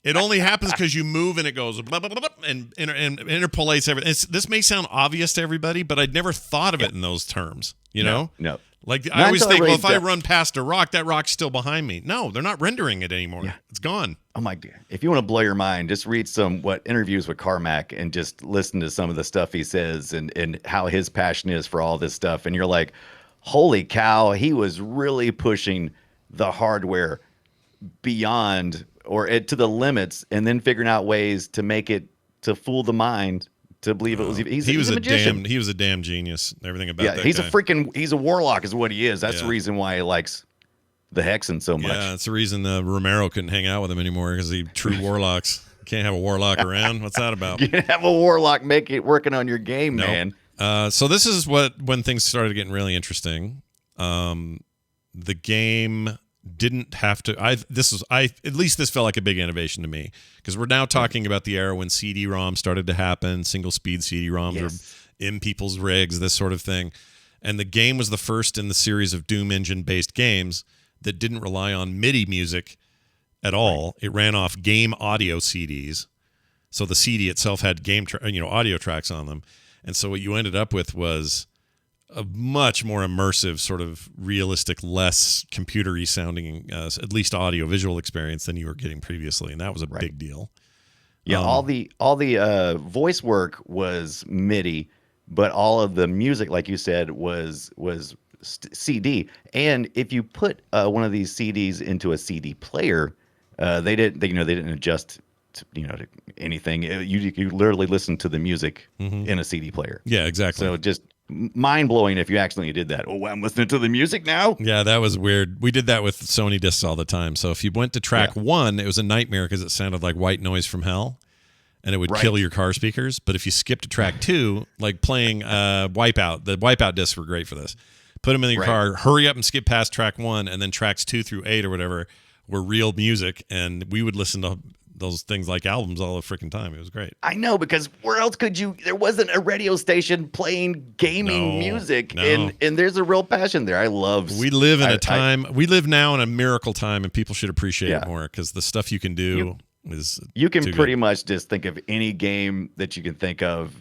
Speaker 1: It only happens because you move and it goes blah, blah, blah, blah, and interpolates everything. This may sound obvious to everybody, but I'd never thought of it in those terms. You know?
Speaker 3: No.
Speaker 1: Like, I always think, well, if I run past a rock, that rock's still behind me. No, they're not rendering it anymore. Yeah. It's gone.
Speaker 3: Oh my God. If you want to blow your mind, just read some interviews with Carmack and just listen to some of the stuff he says and how his passion is for all this stuff. And you're like, holy cow, he was really pushing the hardware beyond or to the limits, and then figuring out ways to make it to fool the mind to believe it was. He was
Speaker 1: a damn genius. Everything about that.
Speaker 3: Yeah, he's a warlock, is what he is. That's the reason why he likes the Hexan so much.
Speaker 1: Yeah, that's the reason Romero couldn't hang out with him anymore, because he true warlocks. Can't have a warlock around. What's that about?
Speaker 3: You can't have a warlock working on your game,
Speaker 1: nope.
Speaker 3: Man.
Speaker 1: So this is when things started getting really interesting. The game didn't have to. At least this felt like a big innovation to me, because we're now talking about the era when CD-ROM started to happen. Single speed CD-ROMs were in people's rigs, this sort of thing. And the game was the first in the series of Doom engine based games that didn't rely on MIDI music at all. Right. It ran off game audio CDs. So the CD itself had audio tracks on them. And so what you ended up with was a much more immersive, sort of realistic, less computer-y sounding, at least audio-visual experience than you were getting previously, and that was a big deal.
Speaker 3: Yeah, all the voice work was MIDI, but all of the music, like you said, was CD. And if you put one of these CDs into a CD player, they didn't adjust to anything. You literally listen to the music in a CD player.
Speaker 1: Yeah, exactly.
Speaker 3: So just mind-blowing if you accidentally did that. Oh, I'm listening to the music now?
Speaker 1: Yeah, that was weird. We did that with Sony discs all the time. So if you went to track 1, it was a nightmare because it sounded like white noise from hell, and it would kill your car speakers. But if you skipped to track 2, like playing Wipeout, the Wipeout discs were great for this. Put them in your car, hurry up and skip past track 1, and then tracks 2 through 8 or whatever were real music, and we would listen to those things like albums all the freaking time. It was great.
Speaker 3: I know, because where else could you? There wasn't a radio station playing gaming music, and there's a real passion there. We
Speaker 1: live in a time. We live now in a miracle time, and people should appreciate it more, because the stuff you can do is.
Speaker 3: You can pretty much just think of any game that you can think of.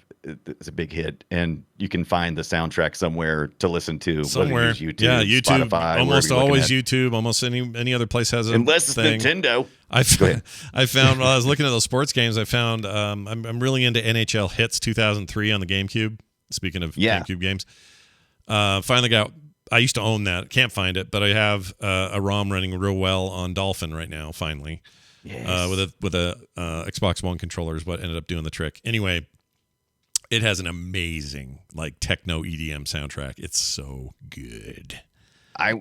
Speaker 3: It's a big hit, and you can find the soundtrack somewhere to listen to.
Speaker 1: Somewhere,
Speaker 3: YouTube,
Speaker 1: YouTube,
Speaker 3: Spotify,
Speaker 1: almost always YouTube. Almost any other place has it.
Speaker 3: Unless it's Nintendo.
Speaker 1: I found while I was looking at those sports games, I found I'm really into NHL Hits 2003 on the GameCube. Speaking of GameCube games, finally I used to own that. Can't find it, but I have a ROM running real well on Dolphin right now. Finally, with a Xbox One controller is what ended up doing the trick. Anyway. It has an amazing techno EDM soundtrack. It's so good.
Speaker 3: I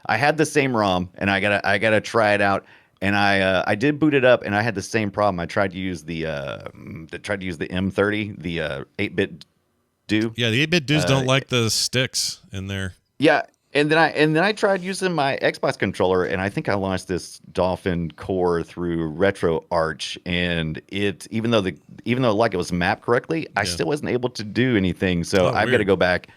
Speaker 3: had the same ROM, and I gotta try it out. And I did boot it up, and I had the same problem. I tried to use the M30, the 8-bit do.
Speaker 1: Yeah, the 8-bit doos don't like the sticks in there.
Speaker 3: Yeah. And then I tried using my Xbox controller, and I think I launched this Dolphin core through RetroArch, and even though it was mapped correctly, I still wasn't able to do anything. So I've got to go back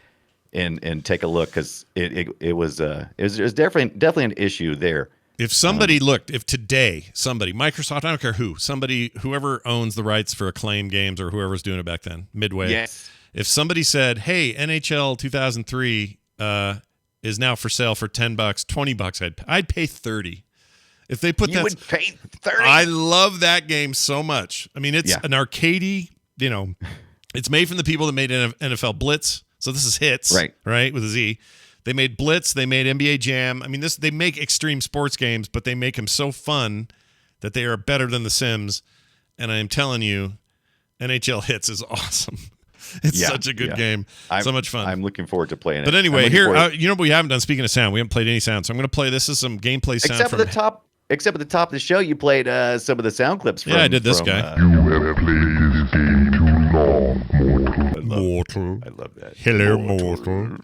Speaker 3: and take a look, because it was definitely an issue there.
Speaker 1: If somebody if today Microsoft, I don't care whoever owns the rights for Acclaim Games or whoever's doing it back then, Midway, if somebody said, "Hey, NHL 2003 is now for sale for $10, $20," I'd pay $30. If they put
Speaker 3: you would pay $30.
Speaker 1: I love that game so much. I mean, it's an arcadey. It's made from the people that made NFL Blitz. So this is Hits, right, with a Z. They made Blitz. They made NBA Jam. I mean, they make extreme sports games, but they make them so fun that they are better than The Sims. And I am telling you, NHL Hits is awesome. It's such a good game. So much fun.
Speaker 3: I'm looking forward to playing it.
Speaker 1: But anyway, here, you know what we haven't done? Speaking of sound, we haven't played any sound. So I'm going to play, this is some gameplay sound.
Speaker 3: Except at the top of the show, you played some of the sound clips from.
Speaker 1: Yeah, I did this guy.
Speaker 2: You have played this game too long,
Speaker 1: Mortal.
Speaker 3: I love that.
Speaker 1: Hello, Mortal.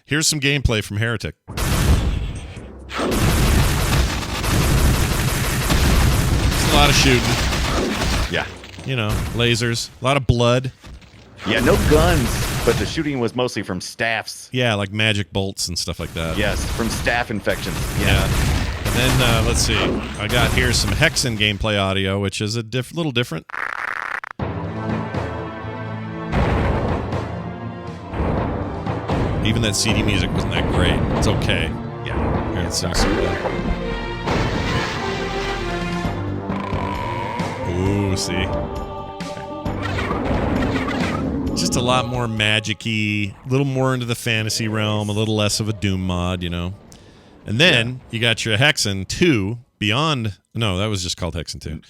Speaker 1: Here's some gameplay from Heretic. It's a lot of shooting.
Speaker 3: Yeah.
Speaker 1: Lasers. A lot of blood.
Speaker 3: Yeah, no guns, but the shooting was mostly from staffs.
Speaker 1: Yeah, like magic bolts and stuff like that.
Speaker 3: Yes, from staph infections.
Speaker 1: Yeah. And then, let's see. I got here some Hexan gameplay audio, which is a little different. Even that CD music wasn't that great. It's okay.
Speaker 3: Yeah.
Speaker 1: Here, let's sing some of that. Ooh, see? Just a lot more magic-y, a little more into the fantasy realm, a little less of a Doom mod, you know? And then you got your Hexan II beyond... No, that was just called Hexan II.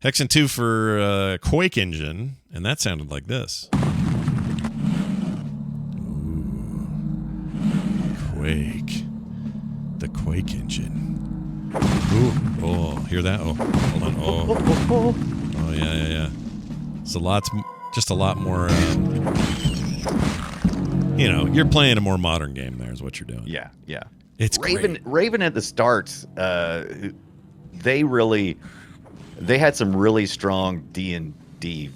Speaker 1: Hexan II for Quake Engine, and that sounded like this. Quake. The Quake Engine. Ooh. Oh, hear that? Oh, hold on. Oh, yeah. It's just a lot more, you know, you're playing a more modern game there is what you're doing.
Speaker 3: Yeah.
Speaker 1: It's great.
Speaker 3: Raven at the start, they had some really strong D&D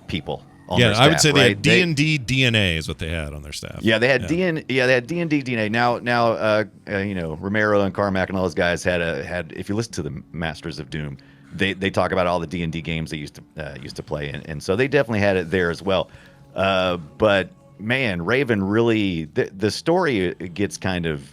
Speaker 3: people on their staff.
Speaker 1: I would say they
Speaker 3: right?
Speaker 1: had D&D DNA is what they had on their staff.
Speaker 3: Yeah, they had they had D&D DNA. Now, you know, Romero and Carmack and all those guys had. If you listen to the Masters of Doom, they talk about all the D&D games they used to play, and so they definitely had it there as well. But man, Raven really the story gets kind of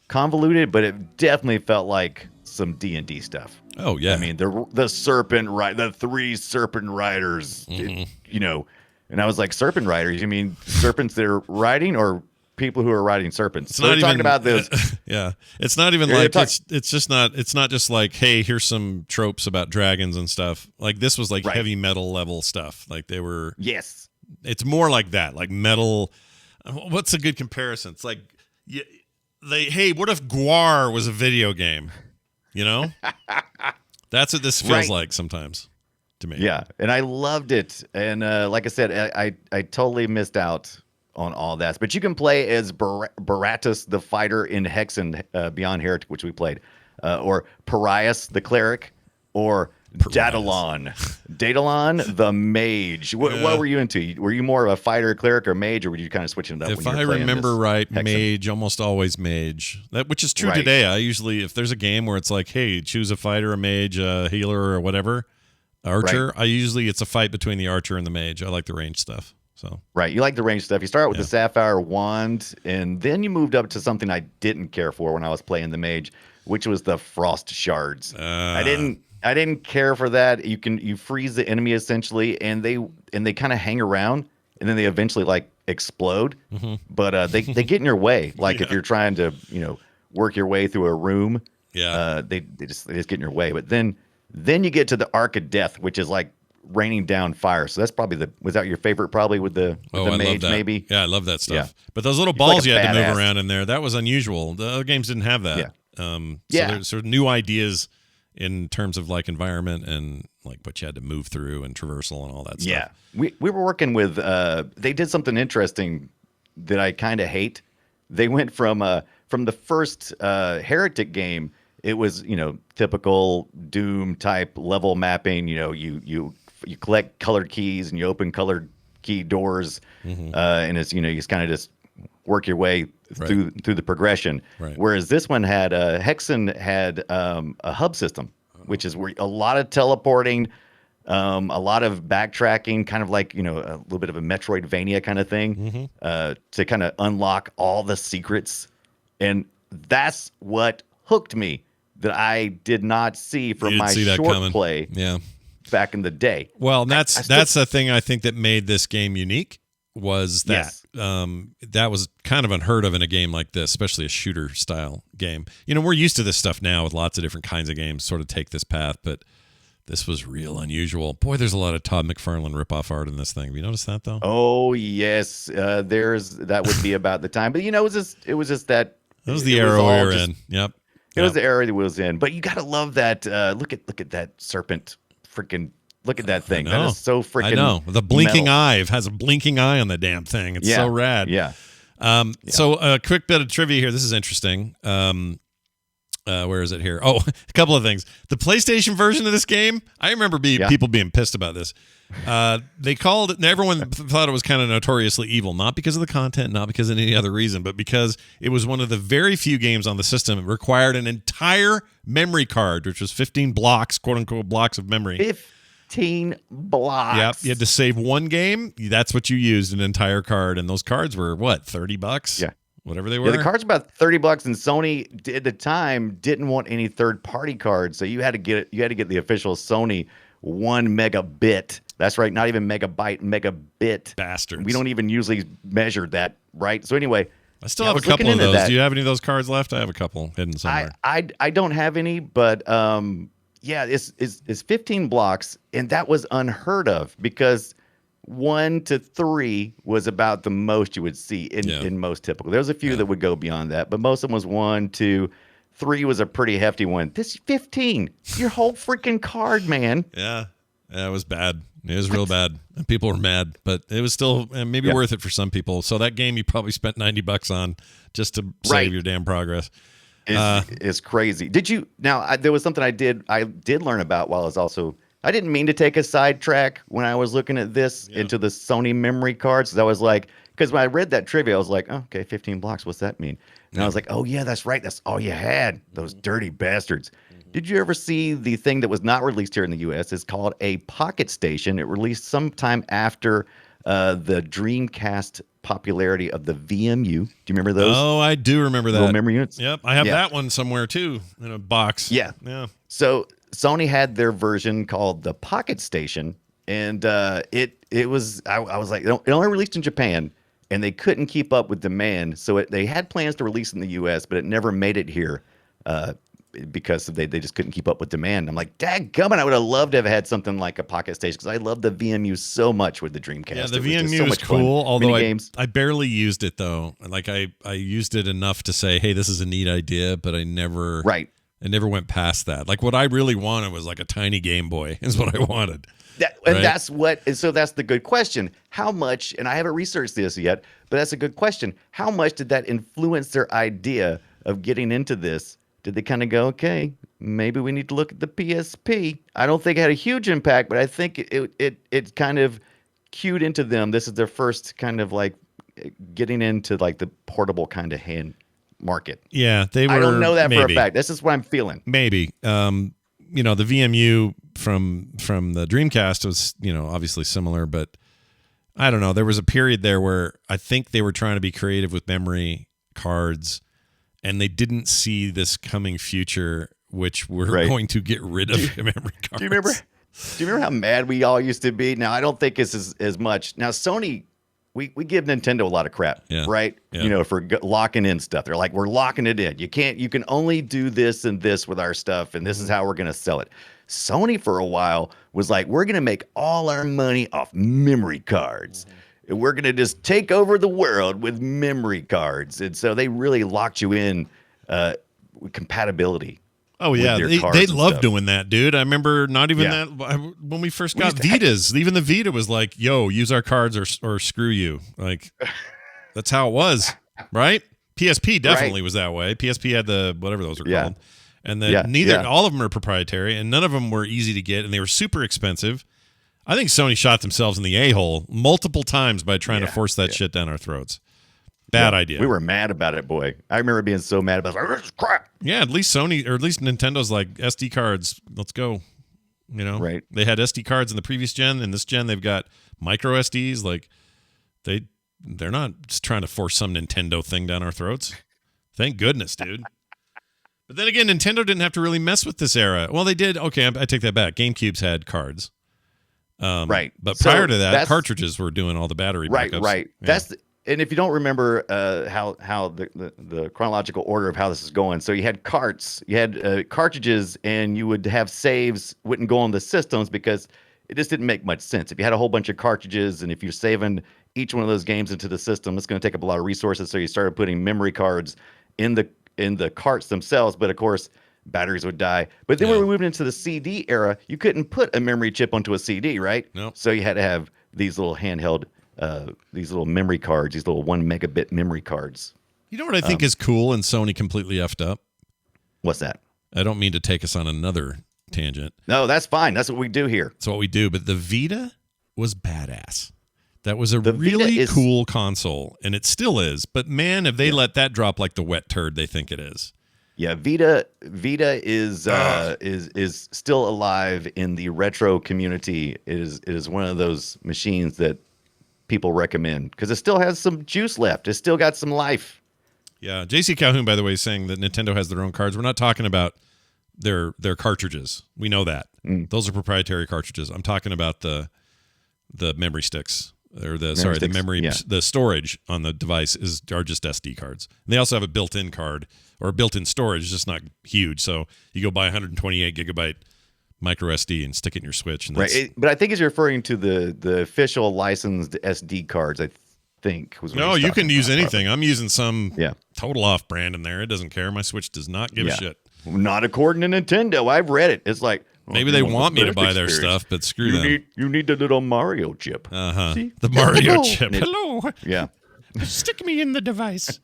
Speaker 3: convoluted, but it definitely felt like some D&D stuff.
Speaker 1: Oh yeah,
Speaker 3: I mean the serpent the 3 serpent riders, you know, and I was like, serpent riders? You mean serpents that are riding, or people who are riding serpents?
Speaker 1: It's
Speaker 3: so they're talking about those.
Speaker 1: Yeah, it's not even like it's not just like, hey, here's some tropes about dragons and stuff. Like this was like heavy metal level stuff. Like they were.
Speaker 3: Yes,
Speaker 1: it's more like that, like metal. What's a good comparison? It's like hey, what if Guar was a video game? You know, that's what this feels like sometimes to me.
Speaker 3: Yeah, and I loved it. And like I said, I totally missed out on all that. But you can play as Baratus the fighter in Hexan Beyond Heretic, which we played, or Parias the cleric, or Daedalon the mage. What were you into? Were you more of a fighter, cleric, or mage, or were you kind of switching it up?
Speaker 1: If I remember right, Hexan? Mage, almost always mage. Which is true today. I usually, if there's a game where it's like, hey, choose a fighter, a mage, a healer, or whatever, archer. It's a fight between the archer and the mage. I like the range stuff. So
Speaker 3: you like the range stuff. You start with the sapphire wand, and then you moved up to something I didn't care for when I was playing the mage, which was the frost shards. I didn't care for that. You freeze the enemy essentially, and they kind of hang around, and then they eventually like explode. Mm-hmm. But they get in your way. Like if you're trying to work your way through a room, they just get in your way. But then you get to the Arc of Death, which is like raining down fire. So that's probably was that your favorite? Probably with the mage, maybe.
Speaker 1: Yeah, I love that stuff. Yeah. But those little balls like you had to move around in there, that was unusual. The other games didn't have that. So there's sort of new ideas in terms of like environment and like what you had to move through and traversal and all that stuff.
Speaker 3: Yeah. We were working with they did something interesting that I kind of hate. They went from the first Heretic game, it was, typical Doom type level mapping, you collect colored keys and you open colored key doors, and it's, you just kind of just work your way through the progression. Right. Whereas this one had Hexan had a hub system, which is where a lot of teleporting, a lot of backtracking, kind of like a little bit of a Metroidvania kind of thing, to kind of unlock all the secrets, and that's what hooked me. That I did not see from my short play.
Speaker 1: Yeah.
Speaker 3: Back in the day.
Speaker 1: Well, that's the thing I think that made this game unique. Was that that was kind of unheard of in a game like this, especially a shooter style game. We're used to this stuff now with lots of different kinds of games sort of take this path, but this was real unusual. Boy, there's a lot of Todd McFarlane ripoff art in this thing. Have you noticed that though?
Speaker 3: Oh yes, that would be about the time. But it was just that.
Speaker 1: That was the era we were in. Yep.
Speaker 3: It was the era that was in. But you gotta love that. Look at that serpent. Freaking. Look at that thing. That is so freaking. I know.
Speaker 1: The blinking eye. It has a blinking eye on the damn thing. It's so rad.
Speaker 3: Yeah.
Speaker 1: So a quick bit of trivia here. This is interesting. Where is it here? Oh, a couple of things. The PlayStation version of this game, I remember people being pissed about this. They called it, and everyone thought it was kind of notoriously evil, not because of the content, not because of any other reason, but because it was one of the very few games on the system that required an entire memory card, which was 15 blocks, quote unquote, blocks of memory.
Speaker 3: 15 blocks.
Speaker 1: Yep. You had to save one game. That's what you used, an entire card. And those cards were what, $30?
Speaker 3: Yeah.
Speaker 1: Whatever they were.
Speaker 3: Yeah, the cards were about $30, and Sony at the time didn't want any third-party cards, so you had to get the official Sony 1 megabit. That's right, not even megabyte, megabit.
Speaker 1: Bastards.
Speaker 3: We don't even usually measure that, right? So anyway,
Speaker 1: I still have a couple of those. That. Do you have any of those cards left? I have a couple hidden somewhere.
Speaker 3: I don't have any, but yeah, it's 15 blocks, and that was unheard of because 1 to 3 was about the most you would see in most typical. There was a few that would go beyond that, but most of them was 1, 2, 3 was a pretty hefty one. This 15, your whole freaking card, man.
Speaker 1: Yeah, it was bad. It was real bad. And people were mad, but it was still maybe worth it for some people. So that game you probably spent $90 on just to save your damn progress.
Speaker 3: It's crazy. Did you now? There was something I did learn about while I was also. I didn't mean to take a sidetrack when I was looking at this into the Sony memory cards. I was like, because when I read that trivia, I was like, oh, okay, 15 blocks. What's that mean? And I was like, oh yeah, that's right. That's all you had. Those dirty bastards. Did you ever see the thing that was not released here in the U.S.? It's called a Pocket Station. It released sometime after the Dreamcast popularity of the VMU. Do you remember those?
Speaker 1: Oh, I do remember that.
Speaker 3: Little memory units?
Speaker 1: Yep, I have that one somewhere too in a box.
Speaker 3: Yeah. So Sony had their version called the Pocket Station, and it was I was like, it only released in Japan, and they couldn't keep up with demand, so they had plans to release in the U.S., but it never made it here because they just couldn't keep up with demand. I'm like, dadgummit, I would have loved to have had something like a Pocket Station because I love the VMU so much with the Dreamcast.
Speaker 1: Yeah, the VMU was cool, although I barely used it though. Like I used it enough to say, hey, this is a neat idea, but I never went past that. Like what I really wanted was like a tiny Game Boy is what I wanted.
Speaker 3: And that's the good question. How much, and I haven't researched this yet, but that's a good question. How much did that influence their idea of getting into this? Did they kind of go, okay, maybe we need to look at the PSP? I don't think it had a huge impact, but I think it kind of cued into them. This is their first kind of like getting into like the portable kind of hand market.
Speaker 1: Yeah, they were.
Speaker 3: I don't know that for a fact. This is what I'm feeling.
Speaker 1: Maybe. The VMU from the Dreamcast was, obviously similar, but I don't know. There was a period there where I think they were trying to be creative with memory cards, and they didn't see this coming future, which we're going to get rid of memory cards.
Speaker 3: Do you remember how mad we all used to be? Now, I don't think it's as much. Now, Sony, we give Nintendo a lot of crap, right? Yeah. For locking in stuff. They're like, we're locking it in. You can only do this and this with our stuff, and this is how we're going to sell it. Sony, for a while, was like, we're going to make all our money off memory cards. And we're going to just take over the world with memory cards. And so they really locked you in with compatibility.
Speaker 1: Oh, yeah. They love doing that, dude. I remember not even that. When we first got Vitas, even the Vita was like, yo, use our cards or screw you. Like, that's how it was, right? PSP definitely was that way. PSP had the, whatever those are called. And then all of them are proprietary, and none of them were easy to get, and they were super expensive. I think Sony shot themselves in the a-hole multiple times by trying to force that shit down our throats. Bad idea.
Speaker 3: We were mad about it, boy. I remember being so mad about it. Like, this is crap.
Speaker 1: Yeah, at least Sony, or at least Nintendo's like, SD cards, let's go. Right. They had SD cards in the previous gen. In this gen, they've got micro SDs. Like, they're not just trying to force some Nintendo thing down our throats. Thank goodness, dude. But then again, Nintendo didn't have to really mess with this era. Well, they did. Okay, I take that back. GameCubes had cards. But prior to that, cartridges were doing all the battery backups.
Speaker 3: Right. Yeah. And if you don't remember how the chronological order of how this is going, so you had cartridges, and you would have saves wouldn't go on the systems because it just didn't make much sense. If you had a whole bunch of cartridges, and if you're saving each one of those games into the system, it's going to take up a lot of resources. So you started putting memory cards in the carts themselves, but of course batteries would die. But then when we moved into the CD era, you couldn't put a memory chip onto a CD, right?
Speaker 1: Nope.
Speaker 3: So you had to have these little handheld, these little memory cards, these little 1 megabit memory cards.
Speaker 1: You know what I think is cool and Sony completely effed up?
Speaker 3: What's that?
Speaker 1: I don't mean to take us on another tangent.
Speaker 3: No, that's fine. That's what we do here.
Speaker 1: That's what we do. But the Vita was badass. That was a really cool console, and it still is. But man, if they let that drop like the wet turd they think it is.
Speaker 3: Yeah, Vita is still alive in the retro community. It is one of those machines that people recommend because it still has some juice left. It's still got some life.
Speaker 1: Yeah, JC Calhoun, by the way, is saying that Nintendo has their own cards. We're not talking about their cartridges. We know that. Those are proprietary cartridges. I'm talking about the memory sticks. Or the storage on the device are just SD cards. And they also have a built-in card or built-in storage. It's just not huge. So you go buy 128 gigabyte micro SD and stick it in your Switch. And
Speaker 3: right. But I think he's referring to the official licensed SD cards, I think.
Speaker 1: No, you can use anything. I'm using some total off-brand in there. It doesn't care. My Switch does not give a shit.
Speaker 3: Not according to Nintendo. I've read it. It's like,
Speaker 1: maybe they want me to buy their stuff, but screw them.
Speaker 3: You need the little Mario chip.
Speaker 1: The Mario chip. Hello.
Speaker 3: Yeah.
Speaker 1: Stick me in the device.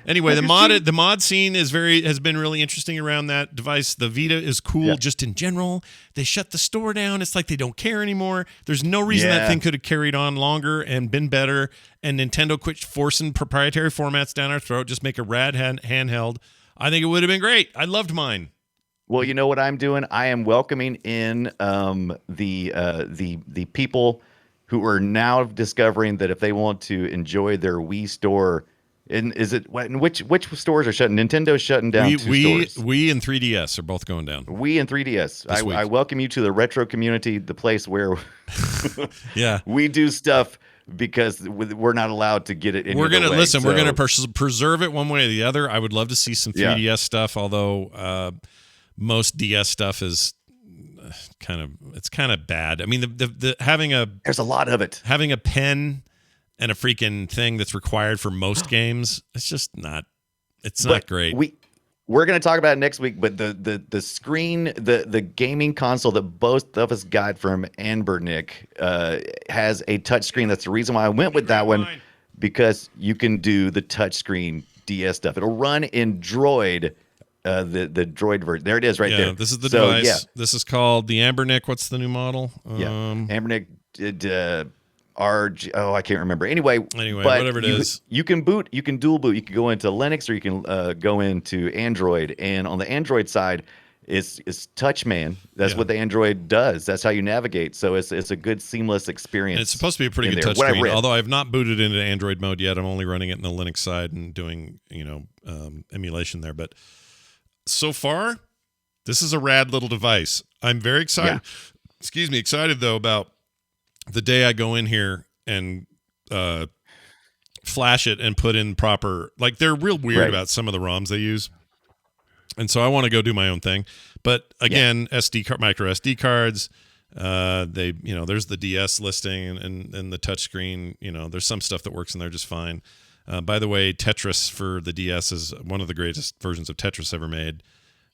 Speaker 1: Anyway, the mod scene has been really interesting around that device. The Vita is cool just in general. They shut the store down. It's like they don't care anymore. There's no reason that thing could have carried on longer and been better. And Nintendo quit forcing proprietary formats down our throat. Just make a rad handheld. I think it would have been great. I loved mine.
Speaker 3: Well, you know what I'm doing? I am welcoming in the people who are now discovering that if they want to enjoy their Wii store, which stores are shutting? Nintendo's shutting down two stores.
Speaker 1: Wii and 3DS are both going down.
Speaker 3: Wii and 3DS. I welcome you to the retro community, the place where we do stuff because we're not allowed to get it.
Speaker 1: We're gonna listen. So, we're gonna preserve it one way or the other. I would love to see some 3DS stuff, although most DS stuff is kind of bad. I mean, there's
Speaker 3: a lot of it.
Speaker 1: Having a pen and a freaking thing that's required for most games, it's just not. It's not great.
Speaker 3: We're going to talk about it next week, but the screen, the gaming console that both of us got from Anbernick has a touch screen. That's the reason why I went with that one, because you can do the touch screen DS stuff. It'll run in Droid, the Droid version. There it is right there.
Speaker 1: This is the device. Yeah. This is called the Anbernick. What's the new model?
Speaker 3: Anbernick did RG. Oh, I can't remember. Anyway,
Speaker 1: whatever it is.
Speaker 3: You can dual boot. You can go into Linux or you can go into Android. And on the Android side, it's TouchMan. That's what the Android does. That's how you navigate. So it's a good seamless experience.
Speaker 1: And it's supposed to be a pretty good touchscreen. Although I've not booted into Android mode yet. I'm only running it in the Linux side and doing emulation there. But so far, this is a rad little device. I'm very excited. Yeah. Excited though about the day I go in here and flash it and put in proper, like they're real weird about some of the ROMs they use. And so I want to go do my own thing. But again, micro SD cards, there's the DS listing and the touchscreen, there's some stuff that works in there just fine. By the way, Tetris for the DS is one of the greatest versions of Tetris ever made.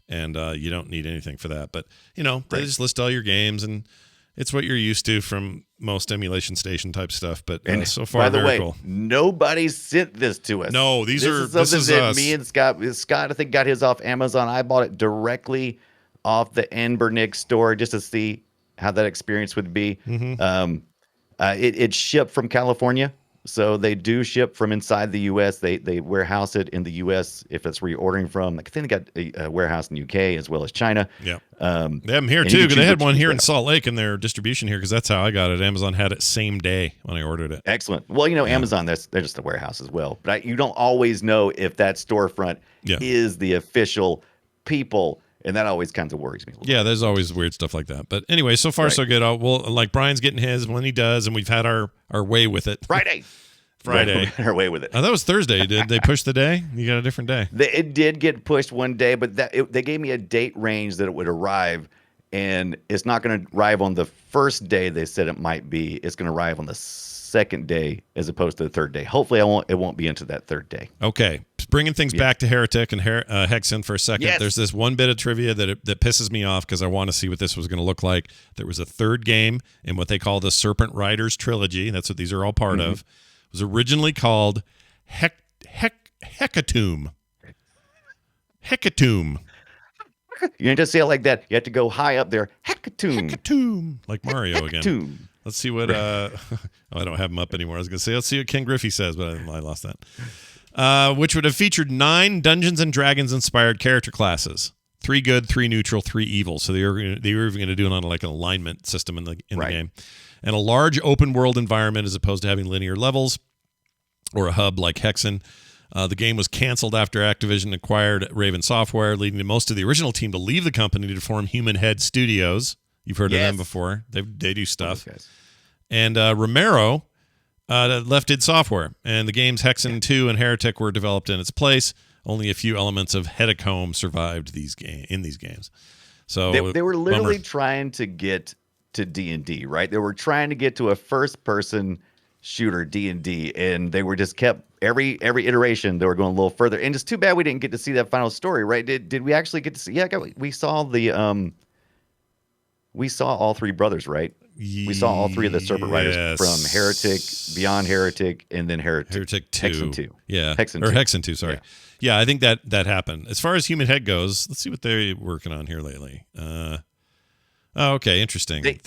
Speaker 1: And you don't need anything for that. But, they just list all your games and it's what you're used to from most emulation station type stuff, but so far,
Speaker 3: by the way,
Speaker 1: cool.
Speaker 3: Nobody sent this to us.
Speaker 1: No, this is
Speaker 3: us. Me and Scott, I think, got his off Amazon. I bought it directly off the Anbernick store just to see how that experience would be. Mm-hmm. It shipped from California, so they do ship from inside the U.S. They warehouse it in the U.S. if it's where you're ordering from. I think they got a warehouse in the U.K. as well as China.
Speaker 1: Yeah, they have them here too. Because they had one here in Salt Lake in their distribution here. Because that's how I got it. Amazon had it same day when I ordered it.
Speaker 3: Excellent. Well, Amazon, they're just a warehouse as well. But you don't always know if that storefront is the official people. And that always kind of worries me a little bit.
Speaker 1: There's always weird stuff like that. But anyway, so far so good. Like Brian's getting his when he does, and we've had our way with it.
Speaker 3: Friday. Our way with it.
Speaker 1: Oh, that was Thursday. Did they push the day? You got a different day.
Speaker 3: It did get pushed one day, but they gave me a date range that it would arrive, and it's not going to arrive on the first day they said it might be. It's going to arrive on the second day as opposed to the third day. Hopefully, it won't be into that third day.
Speaker 1: Okay, bringing things back to Heretic and Hexan for a second. Yes. There's this one bit of trivia that pisses me off because I want to see what this was going to look like. There was a third game in what they call the Serpent Riders trilogy. That's what these are all part of. It was originally called Hecatomb. Hecatomb.
Speaker 3: You need to say it like that. You have to go high up there. Hecatomb.
Speaker 1: Hecatomb. Like Mario again. Let's see what I don't have him up anymore. I was going to say, let's see what Ken Griffey says, but I lost that. which would have featured 9 Dungeons and Dragons inspired character classes. 3 good, 3 neutral, 3 evil. So they were even going to do it on like an alignment system in the game. And a large open world environment as opposed to having linear levels or a hub like Hexan. The game was canceled after Activision acquired Raven Software, leading to most of the original team to leave the company to form Human Head Studios. You've heard of them before. They do stuff. And Romero left id Software, and the games Hexan II and Heretic were developed in its place. Only a few elements of Heretic survived in these games. So
Speaker 3: they were literally trying to get to D&D, right? They were trying to get to a first-person shooter D&D, and they were just kept every iteration they were going a little further. And it's too bad we didn't get to see that final story, right? Did we actually get to see? Yeah, we saw we saw all 3 brothers, right? We saw all 3 of the Serpent Riders from Heretic, Beyond Heretic, and then Heretic 2. Hexan 2.
Speaker 1: Yeah.
Speaker 3: Hexan 2,
Speaker 1: sorry. Yeah, I think that happened. As far as Human Head goes, let's see what they're working on here lately. Okay, interesting. They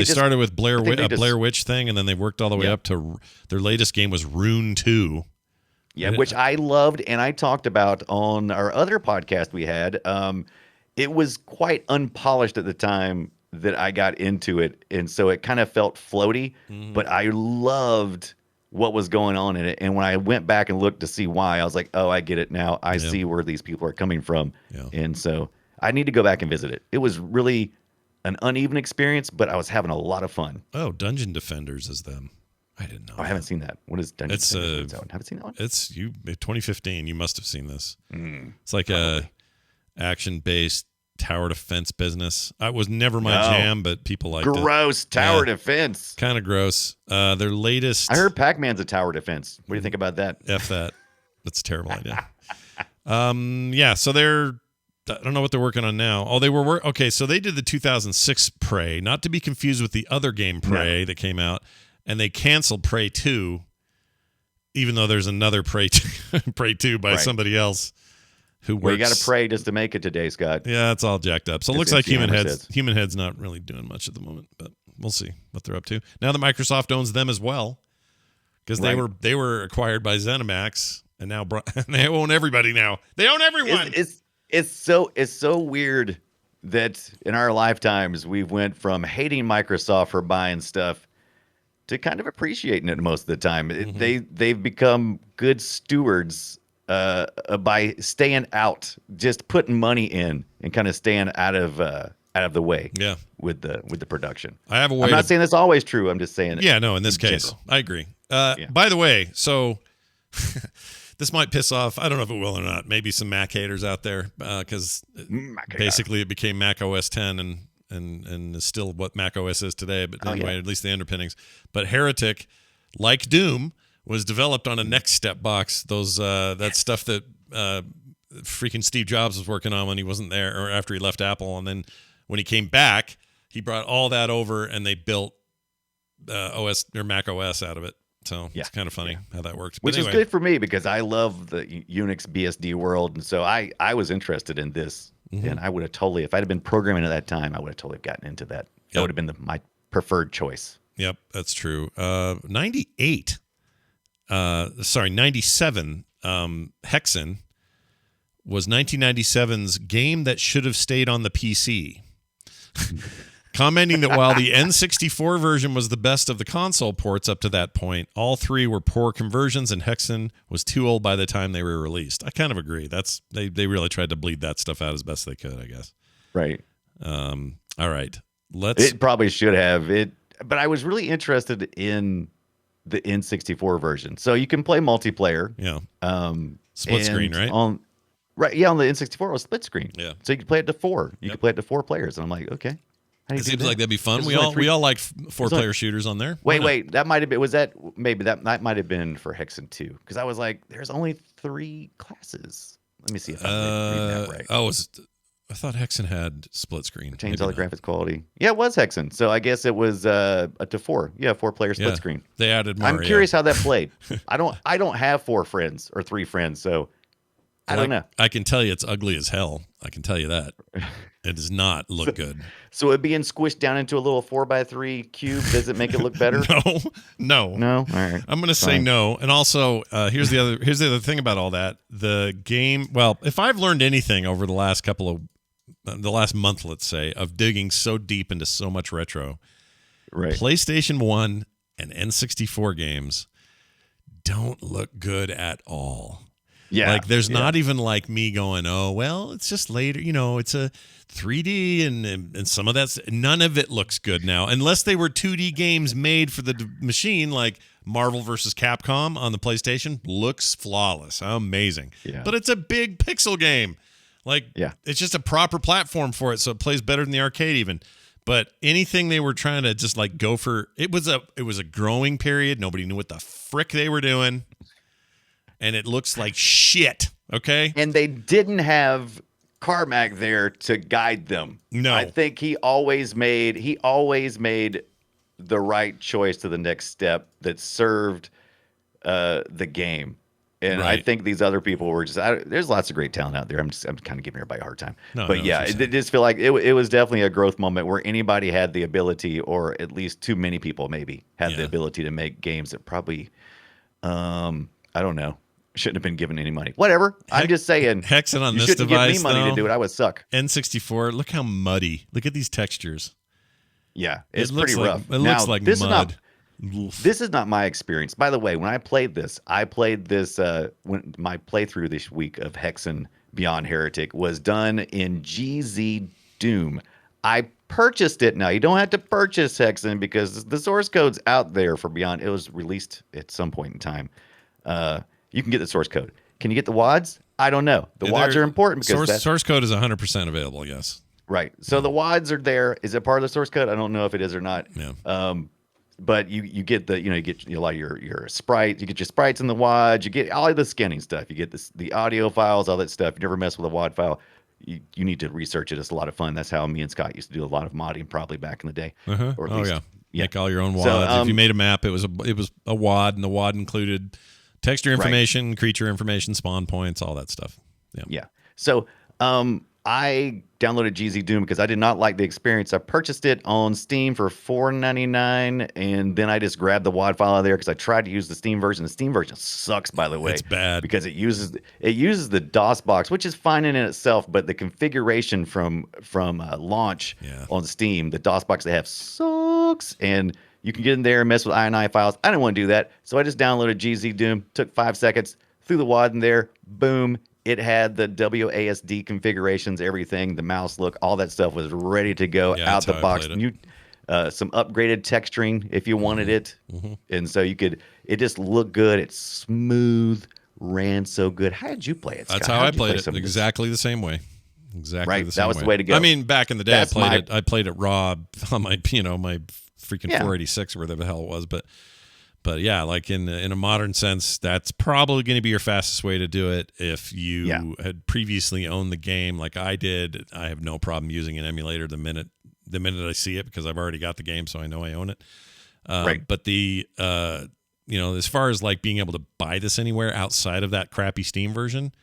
Speaker 1: started with Blair Witch thing, and then they worked all the way up to their latest game was Rune 2.
Speaker 3: Yeah, which I loved, and I talked about on our other podcast we had. It was quite unpolished at the time that I got into it, and so it kind of felt floaty, but I loved what was going on in it. And when I went back and looked to see why, I was like, oh, I get it now. I see where these people are coming from. Yeah. And so I need to go back and visit it. It was really an uneven experience, but I was having a lot of fun.
Speaker 1: Oh, Dungeon Defenders is them. I didn't know.
Speaker 3: I haven't seen that. What is Dungeon Defenders? I haven't seen that one.
Speaker 1: It's 2015. You must have seen this. It's like a action-based tower defense business. I was never my jam, but people liked it.
Speaker 3: Gross tower defense.
Speaker 1: Kind of gross. Their latest.
Speaker 3: I heard Pac-Man's a tower defense. What do you think about that?
Speaker 1: F that. That's a terrible idea. Yeah. So they're. I don't know what they're working on now. Oh, they were okay. So they did the 2006 Prey, not to be confused with the other game Prey that came out, and they canceled Prey 2, even though there's another Prey 2 by somebody else. Well,
Speaker 3: you got to pray just to make it today, Scott.
Speaker 1: Yeah, it's all jacked up. So it looks like Human Head's not really doing much at the moment, but we'll see what they're up to. Now that Microsoft owns them as well, because they were acquired by ZeniMax, and now they own everybody now. They own everyone.
Speaker 3: It's so weird that in our lifetimes we went from hating Microsoft for buying stuff to kind of appreciating it most of the time. They've become good stewards by staying out, just putting money in and kind of staying out of the way. Yeah. With the production.
Speaker 1: I have a way.
Speaker 3: I'm not saying that's always true. I'm just saying.
Speaker 1: Yeah, no. In this case, general. I agree. By the way, so this might piss off. I don't know if it will or not. Maybe some Mac haters out there, because basically it became Mac OS 10 and is still what Mac OS is today. But anyway, at least the underpinnings. But Heretic, like Doom, was developed on a Next Step box. That stuff that freaking Steve Jobs was working on when he wasn't there, or after he left Apple, and then when he came back, he brought all that over and they built OS or Mac OS out of it. So it's kind of funny how that works.
Speaker 3: Which is good for me because I love the Unix BSD world, and so I was interested in this, and I would have totally, if I'd have been programming at that time, I would have totally gotten into that. That would have been my preferred choice. Yep,
Speaker 1: that's true. 97. Hexan was 1997's game that should have stayed on the PC. Commenting that while the N64 version was the best of the console ports up to that point, all 3 were poor conversions, and Hexan was too old by the time they were released. I kind of agree. They really tried to bleed that stuff out as best they could, I guess.
Speaker 3: Right.
Speaker 1: All right.
Speaker 3: It probably should have it, but I was really interested in the N64 version. So you can play multiplayer.
Speaker 1: Yeah. Split screen, right?
Speaker 3: On the N64 it was split screen.
Speaker 1: Yeah.
Speaker 3: So you could play it to 4. You could play it to 4 players, and I'm like, okay.
Speaker 1: It seems like that'd be fun. We all like 4-player shooters on there.
Speaker 3: Wait. That might have been. Was that maybe that might have been for Hexan 2? Because I was like, there's only 3 classes. Let me see if I'm reading that right.
Speaker 1: I thought Hexan had split screen.
Speaker 3: Changed all the graphics quality. Yeah, it was Hexan. So I guess it was up to 4. Yeah, 4-player split screen.
Speaker 1: They added more.
Speaker 3: I'm curious how that played. I don't have 4 friends or 3 friends, so I don't know.
Speaker 1: I can tell you it's ugly as hell. I can tell you that. It does not look good.
Speaker 3: So it being squished down into a little 4x3 cube, does it make it look better?
Speaker 1: No.
Speaker 3: All right.
Speaker 1: I'm going to say no. And also, here's the other thing about all that. The game, well, if I've learned anything over the last month, let's say, of digging so deep into so much retro,
Speaker 3: right?
Speaker 1: PlayStation 1 and N64 games don't look good at all.
Speaker 3: Yeah.
Speaker 1: Like there's not even like me going, oh, well, it's just later, it's a 3D and some of that's, none of it looks good now. Unless they were 2D games made for the machine, like Marvel versus Capcom on the PlayStation, looks flawless. Amazing. Yeah. But it's a big pixel game. Like it's just a proper platform for it. So it plays better than the arcade even. But anything they were trying to just like go for, it was a growing period. Nobody knew what the frick they were doing. And it looks like shit, okay?
Speaker 3: And they didn't have Carmack there to guide them.
Speaker 1: No.
Speaker 3: I think he always made the right choice to the next step that served the game. And I think these other people were just there's lots of great talent out there. I'm kind of giving everybody a hard time. It just feel like it was definitely a growth moment where anybody had the ability, or at least too many people maybe had the ability to make games that probably I don't know. Shouldn't have been given any money. Whatever. I'm just saying.
Speaker 1: Hexan on
Speaker 3: you
Speaker 1: this
Speaker 3: shouldn't
Speaker 1: device,
Speaker 3: give me money to do it. I would suck.
Speaker 1: N64. Look how muddy. Look at these textures.
Speaker 3: Yeah, it's pretty rough.
Speaker 1: It looks like mud.
Speaker 3: This is not my experience. By the way, when I played this when my playthrough this week of Hexan Beyond Heretic was done in GZ Doom. I purchased it. Now you don't have to purchase Hexan because the source code's out there for Beyond. It was released at some point in time. You can get the source code. Can you get the WADs? I don't know. The WADs are important because
Speaker 1: source code is 100% available. Yes.
Speaker 3: Right. So the WADs are there. Is it part of the source code? I don't know if it is or not.
Speaker 1: Yeah.
Speaker 3: But you get you get a lot of your sprites. You get your sprites in the WADs. You get all of the scanning stuff. You get the audio files, all that stuff. You never mess with a WAD file. You need to research it. It's a lot of fun. That's how me and Scott used to do a lot of modding probably back in the day.
Speaker 1: Or at least, make all your own WADs. So, if you made a map, it was a WAD, and the WAD included texture information, creature information, spawn points, all that stuff.
Speaker 3: Yeah. So I downloaded GZ Doom because I did not like the experience. I purchased it on Steam for $4.99, and then I just grabbed the WAD file out of there because I tried to use the Steam version. The Steam version sucks, by the way.
Speaker 1: It's bad
Speaker 3: because it uses the DOS box, which is fine in itself, but the configuration from launch on Steam, the DOS box they have sucks, and you can get in there and mess with INI files. I didn't want to do that, so I just downloaded GZ Doom. Took 5 seconds, threw the WAD in there, boom. It had the WASD configurations, everything, the mouse look, all that stuff was ready to go out the box. Some upgraded texturing if you wanted it. Mm-hmm. And so it just looked good. It's smooth, ran so good. How did you play it, Scott?
Speaker 1: That's how I played it. Exactly the same way. Exactly the same way.
Speaker 3: That was the way to go.
Speaker 1: I mean, back in the day, I played it raw on my freaking 486 or whatever the hell it was, but yeah, like in a modern sense, that's probably going to be your fastest way to do it. If you had previously owned the game like I did, I have no problem using an emulator the minute I see it because I've already got the game, so I know I own it. But as far as like being able to buy this anywhere outside of that crappy Steam version,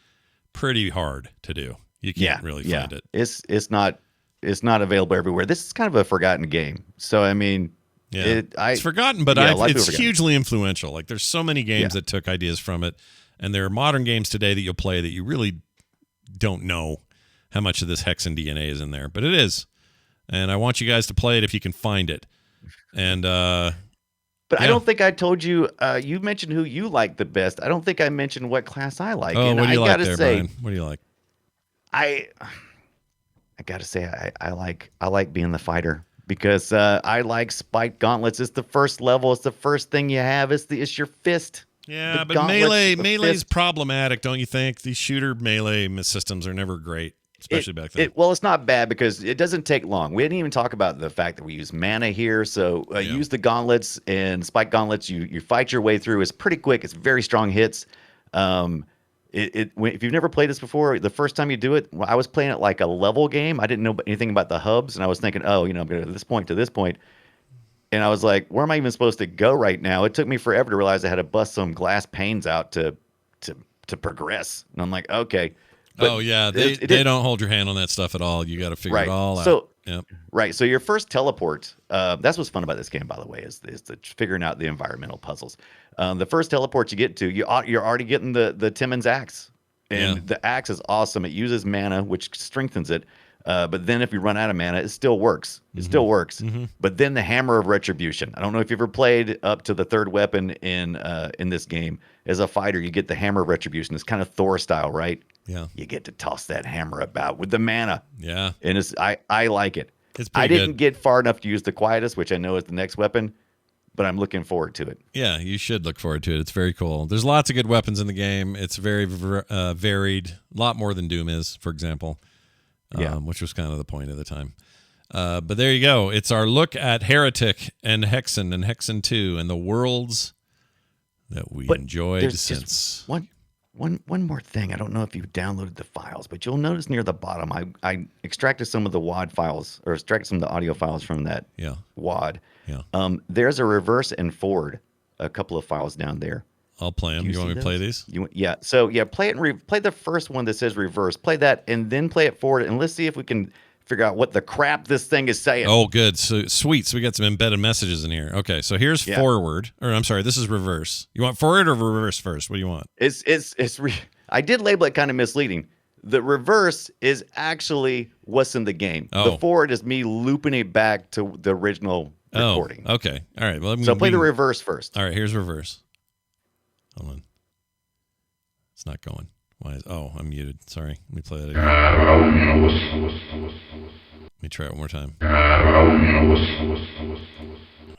Speaker 1: pretty hard to do. You can't really find it.
Speaker 3: It's not available everywhere. This is kind of a forgotten game. So I mean.
Speaker 1: Yeah, it's forgotten, but it's hugely influential. Like there's so many games that took ideas from it, and there are modern games today that you'll play that you really don't know how much of this Hexan DNA is in there, but it is. And I want you guys to play it if you can find it. And
Speaker 3: but I don't think I told you. You mentioned who you like the best. I don't think I mentioned what class I like.
Speaker 1: Oh,
Speaker 3: and
Speaker 1: what do you like
Speaker 3: there,
Speaker 1: Brian? What do you like?
Speaker 3: I gotta say I like being the fighter. Because I like spiked gauntlets. It's the first level. It's the first thing you have. It's your fist.
Speaker 1: Yeah, but melee's problematic, don't you think? These shooter melee systems are never great, especially back then.
Speaker 3: Well, it's not bad because it doesn't take long. We didn't even talk about the fact that we use mana here. So use the gauntlets and spike gauntlets. You fight your way through. It's pretty quick. It's very strong hits. If you've never played this before, the first time you do it, I was playing it like a level game. I didn't know anything about the hubs, and I was thinking, I'm going to go to this point to this point. And I was like, where am I even supposed to go right now? It took me forever to realize I had to bust some glass panes out to progress. And I'm like, okay.
Speaker 1: Oh yeah, they don't hold your hand on that stuff at all. You got to figure it all out.
Speaker 3: Right. So your first teleport, that's what's fun about this game, by the way, is the figuring out the environmental puzzles. The first teleport you get to, you're already getting the Timmons axe. And the axe is awesome. It uses mana, which strengthens it. But then if you run out of mana, it still works. It still works. But then the Hammer of Retribution. I don't know if you've ever played up to the third weapon in this game. As a fighter, you get the Hammer of Retribution. It's kind of Thor style, right?
Speaker 1: Yeah.
Speaker 3: You get to toss that hammer about with the mana.
Speaker 1: Yeah.
Speaker 3: And I like it.
Speaker 1: It's
Speaker 3: I
Speaker 1: pretty
Speaker 3: didn't
Speaker 1: good.
Speaker 3: get far enough to use the Quietus, which I know is the next weapon, but I'm looking forward to it.
Speaker 1: Yeah, you should look forward to it. It's very cool. There's lots of good weapons in the game. It's very varied. A lot more than Doom is, for example. Which was kind of the point of the time. But there you go. It's our look at Heretic and Hexan and Hexan II and the worlds that we enjoyed since.
Speaker 3: One more thing. I don't know if you downloaded the files, but you'll notice near the bottom, I extracted some of the WAD files, or extracted some of the audio files from that WAD.
Speaker 1: Yeah.
Speaker 3: There's a reverse and forward, a couple of files down there.
Speaker 1: I'll play them. You want me to play these?
Speaker 3: So play it and play the first one that says reverse. Play that and then play it forward, and let's see if we can figure out what the crap this thing is saying.
Speaker 1: Oh, good. So sweet. So we got some embedded messages in here. Okay, so here's forward, or I'm sorry, this is reverse. You want forward or reverse first? What do you want?
Speaker 3: I did label it kind of misleading. The reverse is actually what's in the game.
Speaker 1: Oh.
Speaker 3: The forward is me looping it back to the original recording.
Speaker 1: Oh, okay. All right. Well,
Speaker 3: so play the reverse first.
Speaker 1: All right, here's reverse. Hold on. It's not going. Why is? Oh, I'm muted. Sorry. Let me play that again. Let me try it one more time.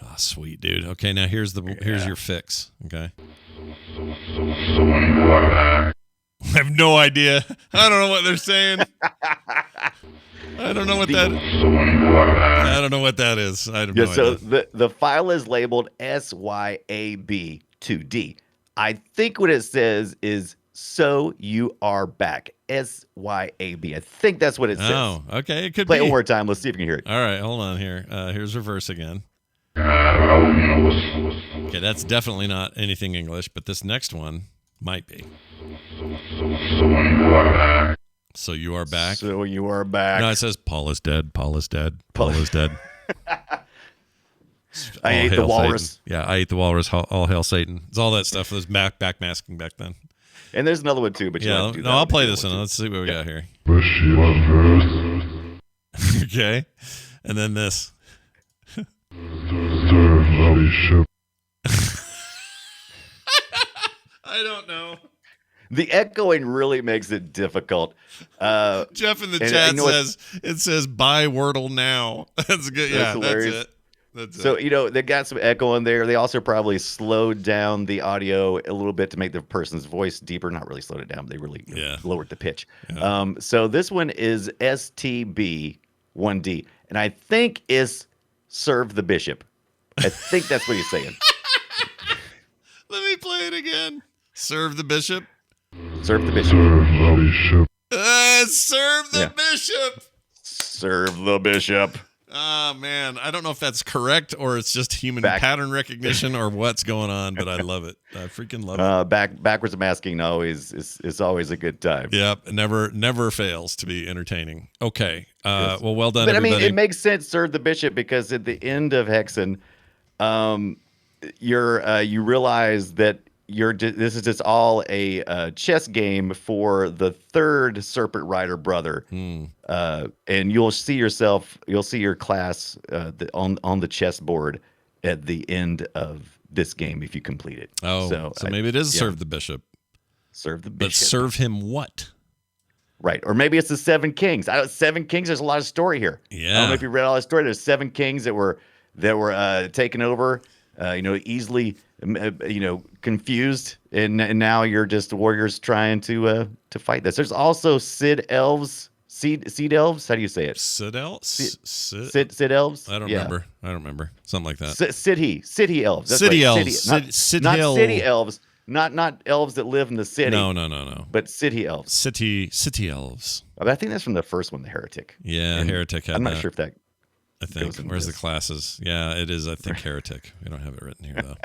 Speaker 1: Ah, sweet, dude. Okay, now here's your fix. Okay. I have no idea. I don't know what they're saying. I don't know what that. I don't know what that is. I don't know.
Speaker 3: So the file is labeled SYAB2D. I think what it says is "So you are back." SYAB. I think that's what it says.
Speaker 1: Oh, okay. It could
Speaker 3: play
Speaker 1: be.
Speaker 3: it one more time. Let's see if you can hear it.
Speaker 1: All right, hold on here. Here's reverse again. Okay, that's definitely not anything English, but this next one might be. So you are back.
Speaker 3: So you are back.
Speaker 1: No, it sass Paul is dead. Paul is dead. Paul is dead.
Speaker 3: I ate the walrus.
Speaker 1: Satan. Yeah, I ate the walrus. All hail Satan. It's all that stuff. It was backmasking back then.
Speaker 3: And there's another one too, but
Speaker 1: I'll play this one. Let's see what we got here. Okay, and then this. I don't know.
Speaker 3: The echoing really makes it difficult.
Speaker 1: Jeff in the chat says it says "Buy Wordle now." That's good. Yeah, that's it.
Speaker 3: So, they got some echo in there. They also probably slowed down the audio a little bit to make the person's voice deeper. Not really slowed it down. They really lowered the pitch. Yeah. So this one is STB1D. And I think is serve the bishop. I think that's what he's saying.
Speaker 1: Let me play it again. Serve the bishop.
Speaker 3: Serve the bishop.
Speaker 1: Serve the bishop.
Speaker 3: Serve the bishop.
Speaker 1: Oh, man. I don't know if that's correct or it's just human pattern recognition or what's going on, but I love it. I freaking love it.
Speaker 3: Backwards masking is always a good time.
Speaker 1: Yep. Never fails to be entertaining. Okay. Well done, everybody.
Speaker 3: I mean, it makes sense, serve the bishop, because at the end of Hexan, you realize that this is just all a chess game for the third Serpent Rider brother, and you'll see your class on the chessboard at the end of this game if you complete it.
Speaker 1: Oh, so maybe it is serve the bishop.
Speaker 3: Serve the bishop.
Speaker 1: But serve him what?
Speaker 3: Right, or maybe it's the Seven Kings. Seven Kings. There's a lot of story here.
Speaker 1: Yeah,
Speaker 3: I don't know if you read all the story. There's 7 kings that were taken over. Easily, confused, and now you're just warriors trying to fight this. There's also Seed elves. How do you say it?
Speaker 1: Seed elves.
Speaker 3: Seed elves.
Speaker 1: I don't remember. Something like that.
Speaker 3: City elves. That's
Speaker 1: city
Speaker 3: right.
Speaker 1: elves.
Speaker 3: Not city elves. Not elves that live in the city.
Speaker 1: No.
Speaker 3: But city elves.
Speaker 1: City elves.
Speaker 3: But I think that's from the first one, the Heretic.
Speaker 1: Yeah, Heretic had
Speaker 3: I'm not
Speaker 1: that.
Speaker 3: sure if that.
Speaker 1: I think. Where's the classes? Yeah, it is, I think, Heretic. We don't have it written here, though.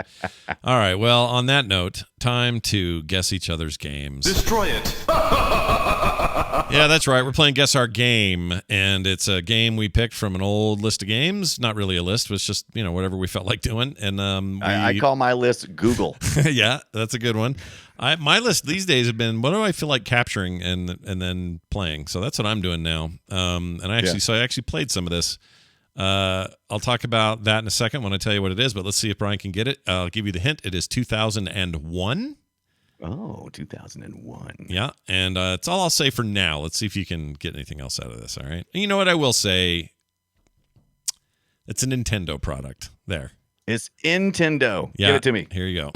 Speaker 1: All right. Well, on that note, time to guess each other's games.
Speaker 5: Destroy it.
Speaker 1: Yeah, that's right. We're playing Guess Our Game, and it's a game we picked from an old list of games. Not really a list, it was just, whatever we felt like doing. And
Speaker 3: I call my list Google.
Speaker 1: Yeah, that's a good one. My list these days have been, what do I feel like capturing and then playing? So that's what I'm doing now. I actually played some of this. I'll talk about that in a second when I tell you what it is, but let's see if Brian can get it. I'll give you the hint. It is 2001.
Speaker 3: Oh, 2001.
Speaker 1: Yeah, and it's all I'll say for now. Let's see if you can get anything else out of this, all right? And you know what I will say? It's a Nintendo product. There.
Speaker 3: It's Nintendo.
Speaker 1: Yeah,
Speaker 3: give it to me.
Speaker 1: Here you go.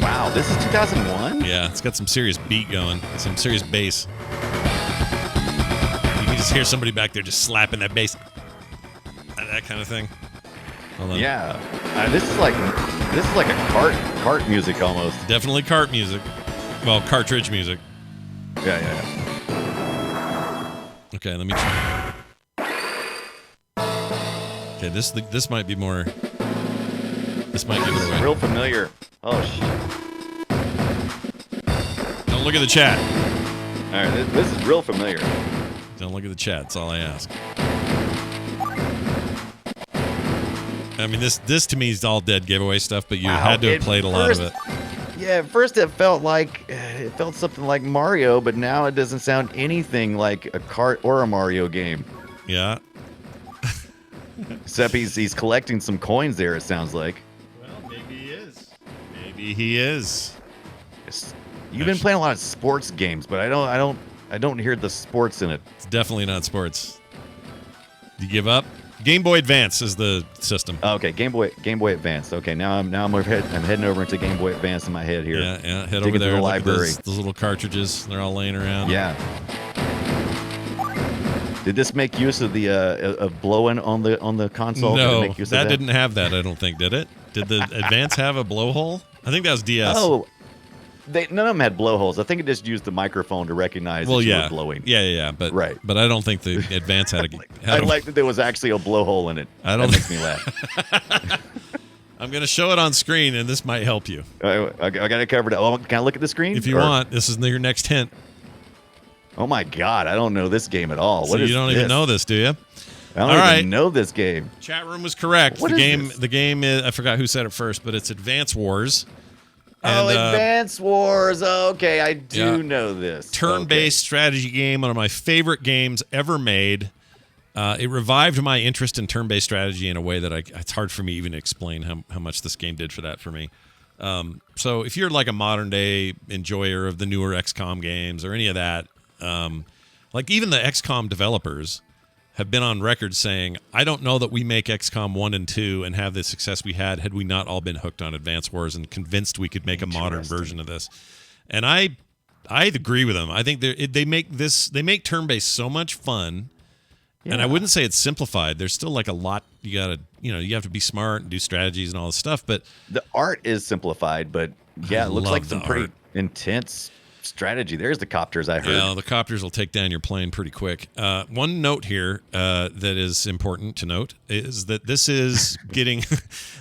Speaker 3: Wow, this is 2001?
Speaker 1: Yeah, it's got some serious beat going, some serious bass. You can just hear somebody back there just slapping that bass. That kind of thing. Hold on.
Speaker 3: Yeah, this is like a cart music almost.
Speaker 1: Definitely cart music. Well, cartridge music.
Speaker 3: Yeah.
Speaker 1: Okay, let me try. Okay, this might be more. This might give it away.
Speaker 3: Real familiar. Oh shit!
Speaker 1: Don't look at the chat.
Speaker 3: All right, this is real familiar.
Speaker 1: Don't look at the chat. That's all I ask. I mean, this to me is all dead giveaway stuff, but you had to have played a lot of it.
Speaker 3: Yeah, at first it felt something like Mario, but now it doesn't sound anything like a kart or a Mario game.
Speaker 1: Yeah.
Speaker 3: Except he's collecting some coins there, it sounds like.
Speaker 1: Well, maybe he is. Maybe he is.
Speaker 3: You've been playing a lot of sports games, but I don't hear the sports in it.
Speaker 1: It's definitely not sports. Do you give up? Game Boy Advance is the system.
Speaker 3: Okay, Game Boy Advance. Okay, now I'm heading over into Game Boy Advance in my head here.
Speaker 1: Yeah. Head over there.
Speaker 3: To the library.
Speaker 1: Those little cartridges. They're all laying around.
Speaker 3: Yeah. Did this make use of the of blowing on the console?
Speaker 1: No, that didn't have that. I don't think. Did it? Did the Advance have a blowhole? I think that was DS.
Speaker 3: Oh. None of them had blowholes. I think it just used the microphone to recognize that you were blowing.
Speaker 1: Yeah. But
Speaker 3: right.
Speaker 1: But I don't think the Advance had a.
Speaker 3: I like that there was actually a blowhole in it. That makes me laugh.
Speaker 1: I'm going to show it on screen, and this might help you.
Speaker 3: I got it covered. Oh, can I look at the screen?
Speaker 1: If you want, this is your next hint.
Speaker 3: Oh my God, I don't know this game at all.
Speaker 1: So you don't even know this, do you?
Speaker 3: I don't even know this game.
Speaker 1: Chat room was correct.
Speaker 3: What is this?
Speaker 1: The game is, I forgot who said it first, but it's Advance Wars. And,
Speaker 3: Advance Wars. Okay, I do know this.
Speaker 1: Turn-based strategy game, one of my favorite games ever made. It revived my interest in turn-based strategy in a way that it's hard for me even to explain how much this game did for that for me. So if you're like a modern-day enjoyer of the newer XCOM games or any of that, like even the XCOM developers have been on record saying, I don't know that we make XCOM 1 and 2 and have the success we had we not all been hooked on Advance Wars and convinced we could make a modern version of this. And I agree with them. I think they make turn-based so much fun. Yeah. And I wouldn't say it's simplified. There's still like a lot you have to be smart and do strategies and all this stuff, but
Speaker 3: the art is simplified, but yeah, it looks like some pretty intense strategy. There's the copters I heard.
Speaker 1: Yeah, the copters will take down your plane pretty quick. One note here that is important to note is that this is getting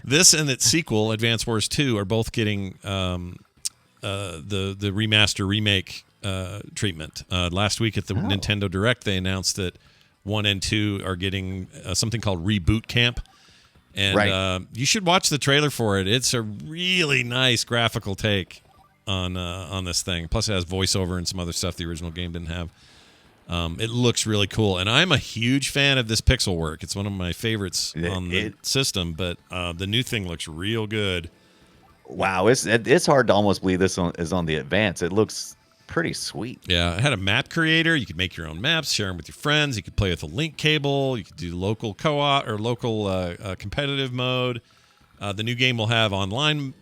Speaker 1: this and its sequel, Advance Wars 2, are both getting the remaster remake treatment. Last week at the Nintendo Direct, they announced that 1 and 2 are getting something called Reboot Camp. And you should watch the trailer for it. It's a really nice graphical take on this thing. Plus it has voiceover and some other stuff the original game didn't have. It looks really cool, and I'm a huge fan of this pixel work. It's one of my favorites on the system, but the new thing looks real good.
Speaker 3: Wow, it's hard to almost believe this is on the Advance. It looks pretty sweet.
Speaker 1: Yeah, it had a map creator. You could make your own maps, share them with your friends. You could play with a link cable. You could do local co-op or local competitive mode. The new game will have online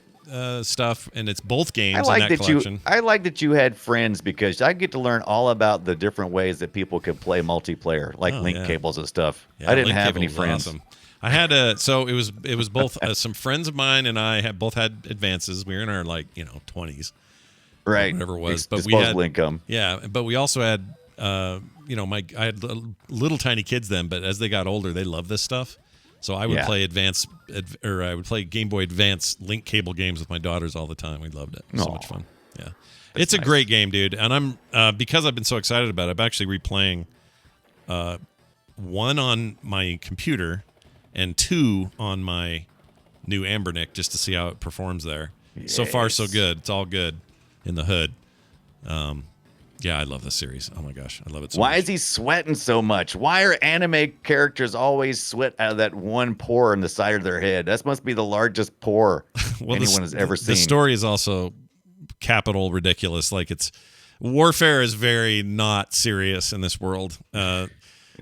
Speaker 1: stuff, and it's both games in that collection.
Speaker 3: I like that you had friends, because I get to learn all about the different ways that people could play multiplayer, like link cables and stuff. Yeah, I didn't have any friends.
Speaker 1: Awesome. I had so it was both some friends of mine and I both had Advances. We were in our 20s,
Speaker 3: right?
Speaker 1: Whatever it was, but
Speaker 3: disposable
Speaker 1: we had
Speaker 3: income.
Speaker 1: Yeah, but we also had I had little tiny kids then, but as they got older, they loved this stuff. So I would play I would play Game Boy Advance link cable games with my daughters all the time. We loved it. It was so much fun. Yeah. It's nice. A great game, dude. And I'm because I've been so excited about it, I'm actually replaying 1 on my computer and 2 on my new Ambernick just to see how it performs there. Yes. So far, so good. It's all good in the hood. Yeah, I love this series. Oh my gosh, I love it so much.
Speaker 3: Why is he sweating so much? Why are anime characters always sweat out of that one pore in the side of their head? That must be the largest pore anyone has ever seen.
Speaker 1: The story is also capital ridiculous. Like warfare is very not serious in this world.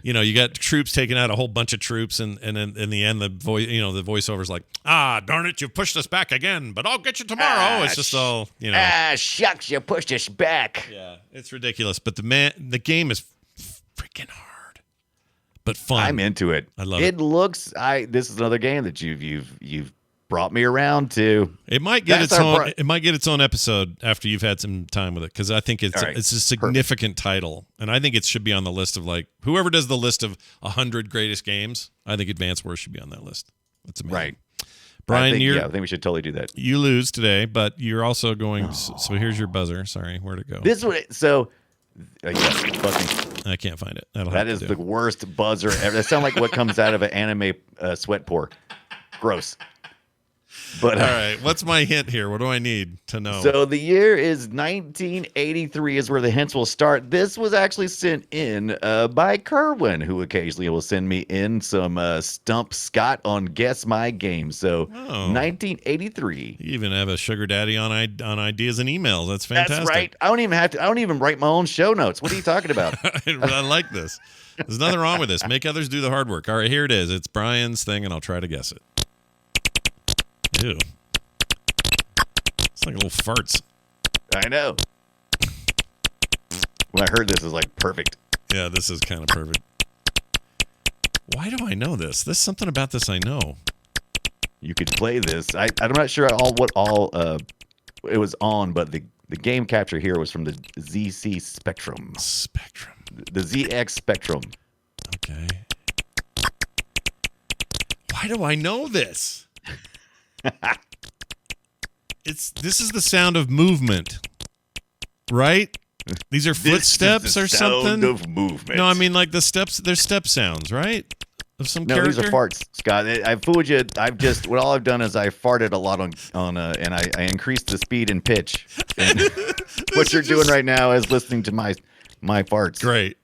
Speaker 1: You got troops taking out a whole bunch of troops, and in the end, the voiceover's like, darn it, you pushed us back again, but I'll get you tomorrow. It's just all,
Speaker 3: shucks, you pushed us back.
Speaker 1: Yeah, it's ridiculous. But the game is freaking hard, but fun.
Speaker 3: I'm into it.
Speaker 1: I love it.
Speaker 3: This is another game that you've brought me around to.
Speaker 1: It might get its own episode after you've had some time with it, because I think it's a significant title, and I think it should be on the list of, like, whoever does the list of 100 greatest games. I think Advance Wars should be on that list. That's amazing.
Speaker 3: Right,
Speaker 1: Brian.
Speaker 3: I think we should totally do that.
Speaker 1: You lose today, but you're also going. So here's your buzzer. Sorry, where'd it go? I can't find it.
Speaker 3: That is the worst buzzer ever. That sounds like what comes out of an anime sweat pour. Gross. But
Speaker 1: all right, what's my hint here? What do I need to know?
Speaker 3: So the year is 1983 is where the hints will start. This was actually sent in by Kerwin, who occasionally will send me in some Stump Scott on Guess My Game. So 1983.
Speaker 1: You even have a sugar daddy on ideas and emails. That's fantastic.
Speaker 3: That's right. I don't even write my own show notes. What are you talking about?
Speaker 1: I like this. There's nothing wrong with this. Make others do the hard work. All right, here it is. It's Brian's thing, and I'll try to guess it. Ew. It's like little farts.
Speaker 3: I know. When I heard this, it was like perfect.
Speaker 1: Yeah, this is kind of perfect. Why do I know this? There's something about this I know.
Speaker 3: You could play this. I'm not sure what it was on, but the game capture here was from the ZC Spectrum. The ZX Spectrum.
Speaker 1: Okay. Why do I know this? This is the sound of movement, right? These are footsteps or something.
Speaker 3: Sound of movement.
Speaker 1: No, I mean like the steps. There's step sounds, right? Of some character.
Speaker 3: These are farts, Scott. I fooled you. All I've done is I farted a lot and I increased the speed and pitch. And what you're doing right now is listening to my farts.
Speaker 1: Great.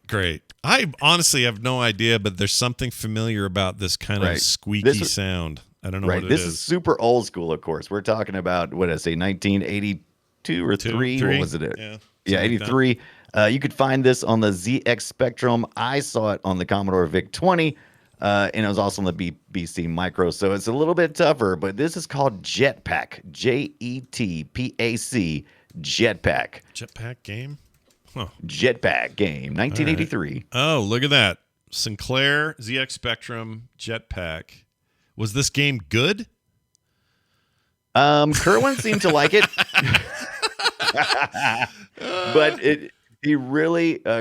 Speaker 1: I honestly have no idea, but there's something familiar about this kind of squeaky sound. I don't know what it is.
Speaker 3: This is super old school, of course. We're talking about, 1982 or 3? What was it? Yeah, 83. You could find this on the ZX Spectrum. I saw it on the Commodore VIC-20, and it was also on the BBC Micro, so it's a little bit tougher, but this is called Jetpack. Jetpac. Jetpack.
Speaker 1: Jetpack game? Huh.
Speaker 3: Jetpack game, 1983.
Speaker 1: Right. Oh, look at that. Sinclair, ZX Spectrum, Jetpack. Was this game good?
Speaker 3: Kerwin seemed to like it. But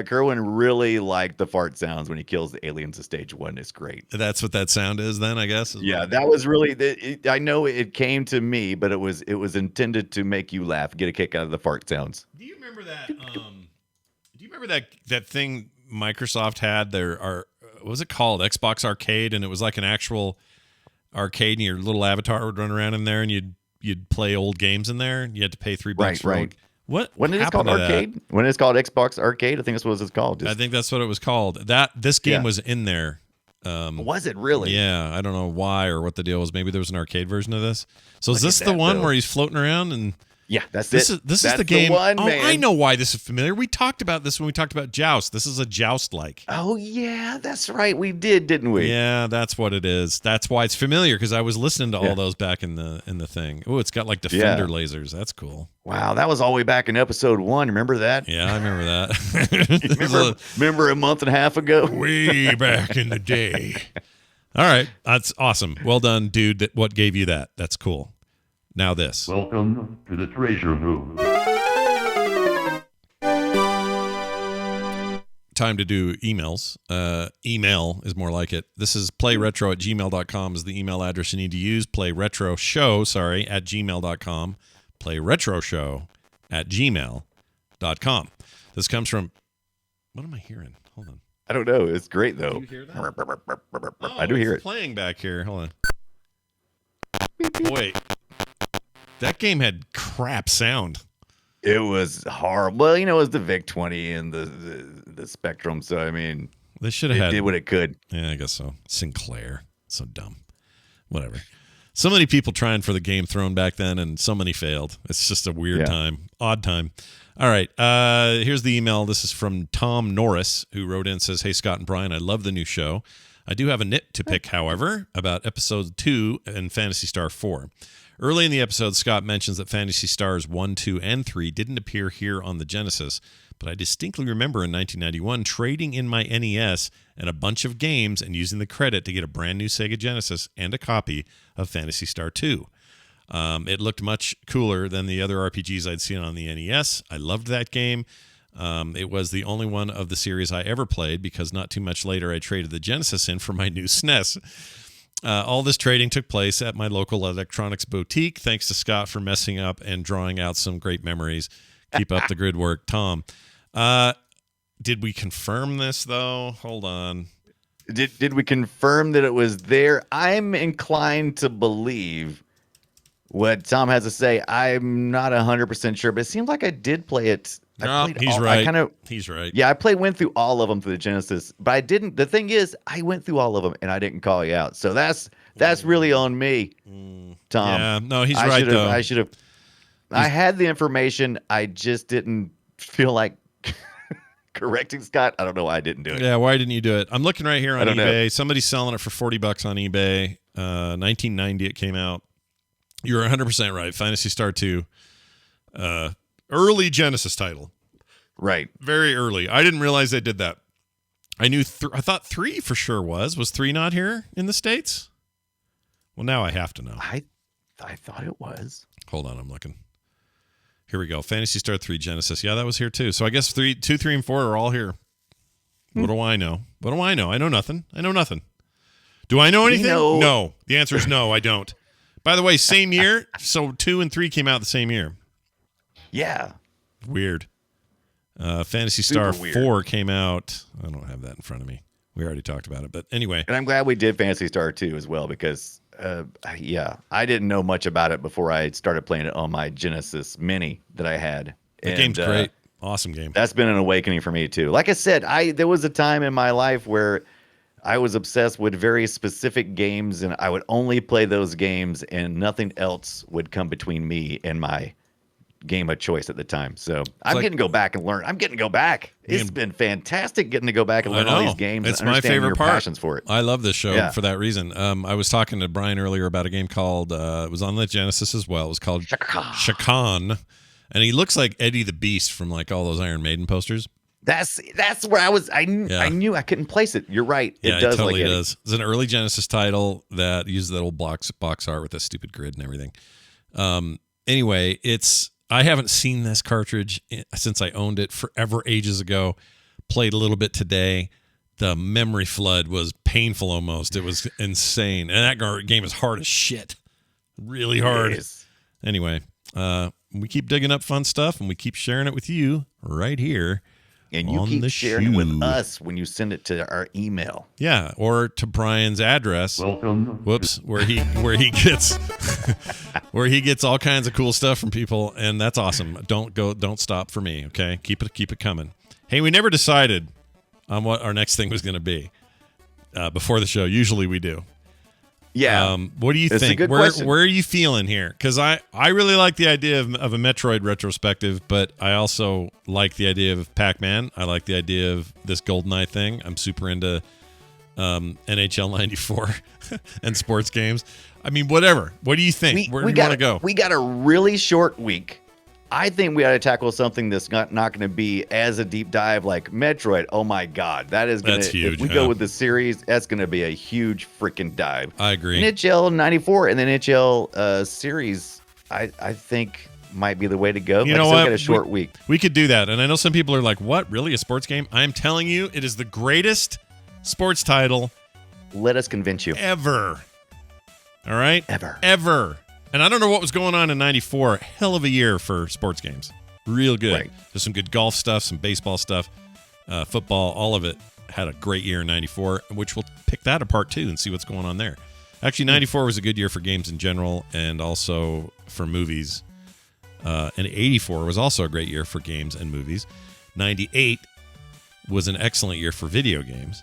Speaker 3: Kerwin really liked the fart sounds when he kills the aliens of stage 1. It's great.
Speaker 1: That's what that sound is then, I guess?
Speaker 3: Yeah, that was really, I know it came to me, but it was intended to make you laugh, get a kick out of the fart sounds.
Speaker 1: Do you remember that? That thing Microsoft had? What was it called? Xbox Arcade, and it was like an actual arcade, and your little avatar would run around in there, and you'd play old games in there, and you had to pay $3
Speaker 3: right.
Speaker 1: When
Speaker 3: it's called arcade? When it's called Xbox Arcade, I think that's what it's called.
Speaker 1: I think that's what it was called. This game was in there.
Speaker 3: Was it really?
Speaker 1: Yeah, I don't know why or what the deal was. Maybe there was an arcade version of this. So is this the one where he's floating around and?
Speaker 3: Yeah, that's
Speaker 1: this
Speaker 3: it.
Speaker 1: This is the game.
Speaker 3: One,
Speaker 1: man. I know why this is familiar. We talked about this when we talked about Joust. This is a Joust-like.
Speaker 3: Oh yeah, that's right. We did, didn't we?
Speaker 1: Yeah, that's what it is. That's why it's familiar, because I was listening to all those back in the thing. Oh, it's got like Defender lasers. That's cool.
Speaker 3: Wow, that was all the way back in episode 1. Remember that?
Speaker 1: Yeah, I remember that.
Speaker 3: remember a month and a half ago?
Speaker 1: Way back in the day. All right, that's awesome. Well done, dude. What gave you that? That's cool. Now this.
Speaker 2: Welcome to the treasure room.
Speaker 1: Time to do emails. Email is more like it. This is playretro@gmail.com is the email address you need to use. Playretroshow, at gmail.com. Playretroshow gmail.com. This comes from, what am I hearing? Hold on.
Speaker 3: I don't know. It's great, though.
Speaker 1: Do you hear that?
Speaker 3: I do hear
Speaker 1: it's
Speaker 3: it.
Speaker 1: Playing back here. Hold on. Wait. That game had crap sound.
Speaker 3: It was horrible. Well, it was the VIC-20 and the Spectrum, so, I mean,
Speaker 1: They should have had.
Speaker 3: It did what it could.
Speaker 1: Yeah, I guess so. Sinclair. So dumb. Whatever. So many people trying for the Game Throne back then, and so many failed. It's just a weird time. Odd time. All right. Here's the email. This is from Tom Norris, who wrote in and says, "Hey, Scott and Brian, I love the new show. I do have a nit to pick, however, about episode 2 and Phantasy Star 4. Early in the episode, Scott mentions that Phantasy Stars 1, 2, and 3 didn't appear here on the Genesis, but I distinctly remember in 1991 trading in my NES and a bunch of games and using the credit to get a brand new Sega Genesis and a copy of Phantasy Star 2. It looked much cooler than the other RPGs I'd seen on the NES. I loved that game. It was the only one of the series I ever played because not too much later I traded the Genesis in for my new SNES. All this trading took place at my local electronics boutique. Thanks to Scott for messing up and drawing out some great memories. Keep up the good work, Tom." Did we confirm this, though? Hold on.
Speaker 3: Did we confirm that it was there? I'm inclined to believe what Tom has to say. I'm not 100% sure, but it seems like I did play it.
Speaker 1: No, he's right. He's right.
Speaker 3: Yeah, I went through all of them through the Genesis, but I didn't. The thing is, I went through all of them and I didn't call you out. So that's really on me, Tom.
Speaker 1: Yeah, no, he's right, though.
Speaker 3: I should have. I had the information. I just didn't feel like correcting Scott. I don't know why I didn't do it.
Speaker 1: Yeah, why didn't you do it? I'm looking right here on eBay.
Speaker 3: Know.
Speaker 1: Somebody's selling it for $40 on eBay. 1990 it came out. You're 100% right. Phantasy Star 2. Early Genesis title.
Speaker 3: Right.
Speaker 1: Very early. I didn't realize they did that. I knew. I thought 3 for sure was. Was 3 not here in the States? Well, now I have to know.
Speaker 3: I thought it was.
Speaker 1: Hold on, I'm looking. Here we go. Phantasy Star 3 Genesis. Yeah, that was here too. So I guess 2, 3, and 4 are all here. What do I know? What do I know? I know nothing. Do I know anything? No. The answer is no, I don't. By the way, same year. So 2 and 3 came out the same year.
Speaker 3: Yeah.
Speaker 1: Weird. Phantasy Star 4 came out. I don't have that in front of me. We already talked about it. But anyway.
Speaker 3: And I'm glad we did Phantasy Star 2 as well because, I didn't know much about it before I started playing it on my Genesis Mini that I had.
Speaker 1: The game's great. Awesome game.
Speaker 3: That's been an awakening for me, too. Like I said, there was a time in my life where I was obsessed with very specific games, and I would only play those games, and nothing else would come between me and my game of choice at the time. So I'm getting to go back and learn. I'm getting to go back. It's been fantastic getting to go back and learn all these games.
Speaker 1: It's
Speaker 3: and
Speaker 1: my favorite
Speaker 3: your
Speaker 1: part.
Speaker 3: Passions for it.
Speaker 1: I love this show for that reason. I was talking to Brian earlier about a game called, it was on the Genesis as well. It was called Shakan. And he looks like Eddie the Beast from like all those Iron Maiden posters.
Speaker 3: That's where I was. I knew I couldn't place it. You're right. It does. It totally does.
Speaker 1: It's an early Genesis title that uses that old box art with that stupid grid and everything. Anyway, I haven't seen this cartridge since I owned it forever ages ago. Played a little bit today. The memory flood was painful almost. It was insane. And that game is hard as shit. Really hard. Anyway, we keep digging up fun stuff and we keep sharing it with you right here.
Speaker 3: And you keep sharing it with us when you send it to our email.
Speaker 1: Yeah, or to Brian's address.
Speaker 2: Welcome.
Speaker 1: Whoops, where he gets where he gets all kinds of cool stuff from people, and that's awesome. Don't stop for me, okay? Keep it coming. Hey, we never decided on what our next thing was going to be before the show. Usually we do.
Speaker 3: Yeah.
Speaker 1: What do you think? Where are you feeling here? Because I really like the idea of a Metroid retrospective, but I also like the idea of Pac-Man. I like the idea of this GoldenEye thing. I'm super into NHL 94 and sports games. I mean, whatever. What do you think? Where do you want to go?
Speaker 3: We got a really short week. I think we ought to tackle something that's not going to be as a deep dive like Metroid. Oh my God, that's huge. If we go with the series, that's going to be a huge freaking dive.
Speaker 1: I agree.
Speaker 3: NHL 94 and the NHL series, I think might be the way to go.
Speaker 1: You know what?
Speaker 3: Got a short week.
Speaker 1: We could do that, and I know some people are like, "What? Really? A sports game?" I'm telling you, it is the greatest sports title.
Speaker 3: Let us convince you.
Speaker 1: Ever. All right.
Speaker 3: Ever.
Speaker 1: And I don't know what was going on in 94. Hell of a year for sports games. Real good.
Speaker 3: Right.
Speaker 1: There's some good golf stuff, some baseball stuff, football, all of it. Had a great year in 94, which we'll pick that apart too and see what's going on there. Actually, 94 was a good year for games in general and also for movies. And 84 was also a great year for games and movies. 98 was an excellent year for video games.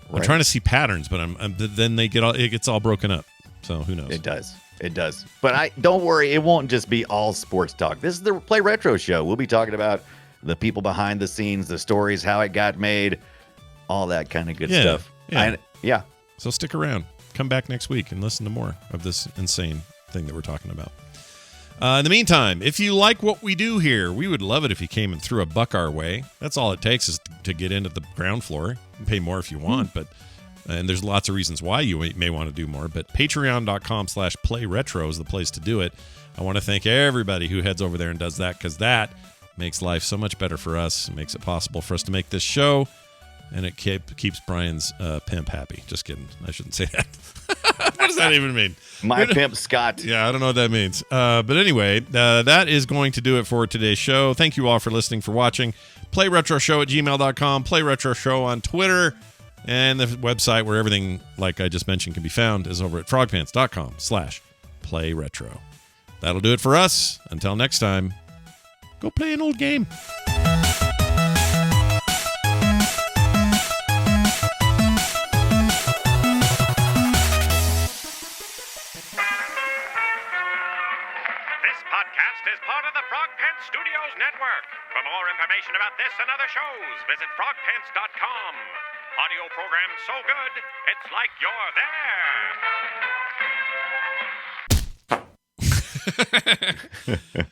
Speaker 1: Right. I'm trying to see patterns, but then it gets all broken up. So who knows?
Speaker 3: It does. But don't worry, it won't just be all sports talk. This is the Play Retro show. We'll be talking about the people behind the scenes, the stories, how it got made, all that kind of good stuff.
Speaker 1: Yeah. So stick around. Come back next week and listen to more of this insane thing that we're talking about. In the meantime, if you like what we do here, we would love it if you came and threw a buck our way. That's all it takes is to get into the ground floor. You can pay more if you want, and there's lots of reasons why you may want to do more, but patreon.com/playretro is the place to do it. I want to thank everybody who heads over there and does that, because that makes life so much better for us. It makes it possible for us to make this show, and it keeps Brian's pimp happy. Just kidding. I shouldn't say that. What does that even mean?
Speaker 3: My pimp, Scott.
Speaker 1: Yeah, I don't know what that means. But anyway, that is going to do it for today's show. Thank you all for listening, for watching. PlayRetroShow@gmail.com. PlayRetroShow on Twitter. And the website where everything, like I just mentioned, can be found is over at frogpants.com/playretro. That'll do it for us. Until next time, go play an old game.
Speaker 5: Is part of the Frog Pants Studios Network. For more information about this and other shows, visit frogpants.com. Audio program so good, it's like you're there.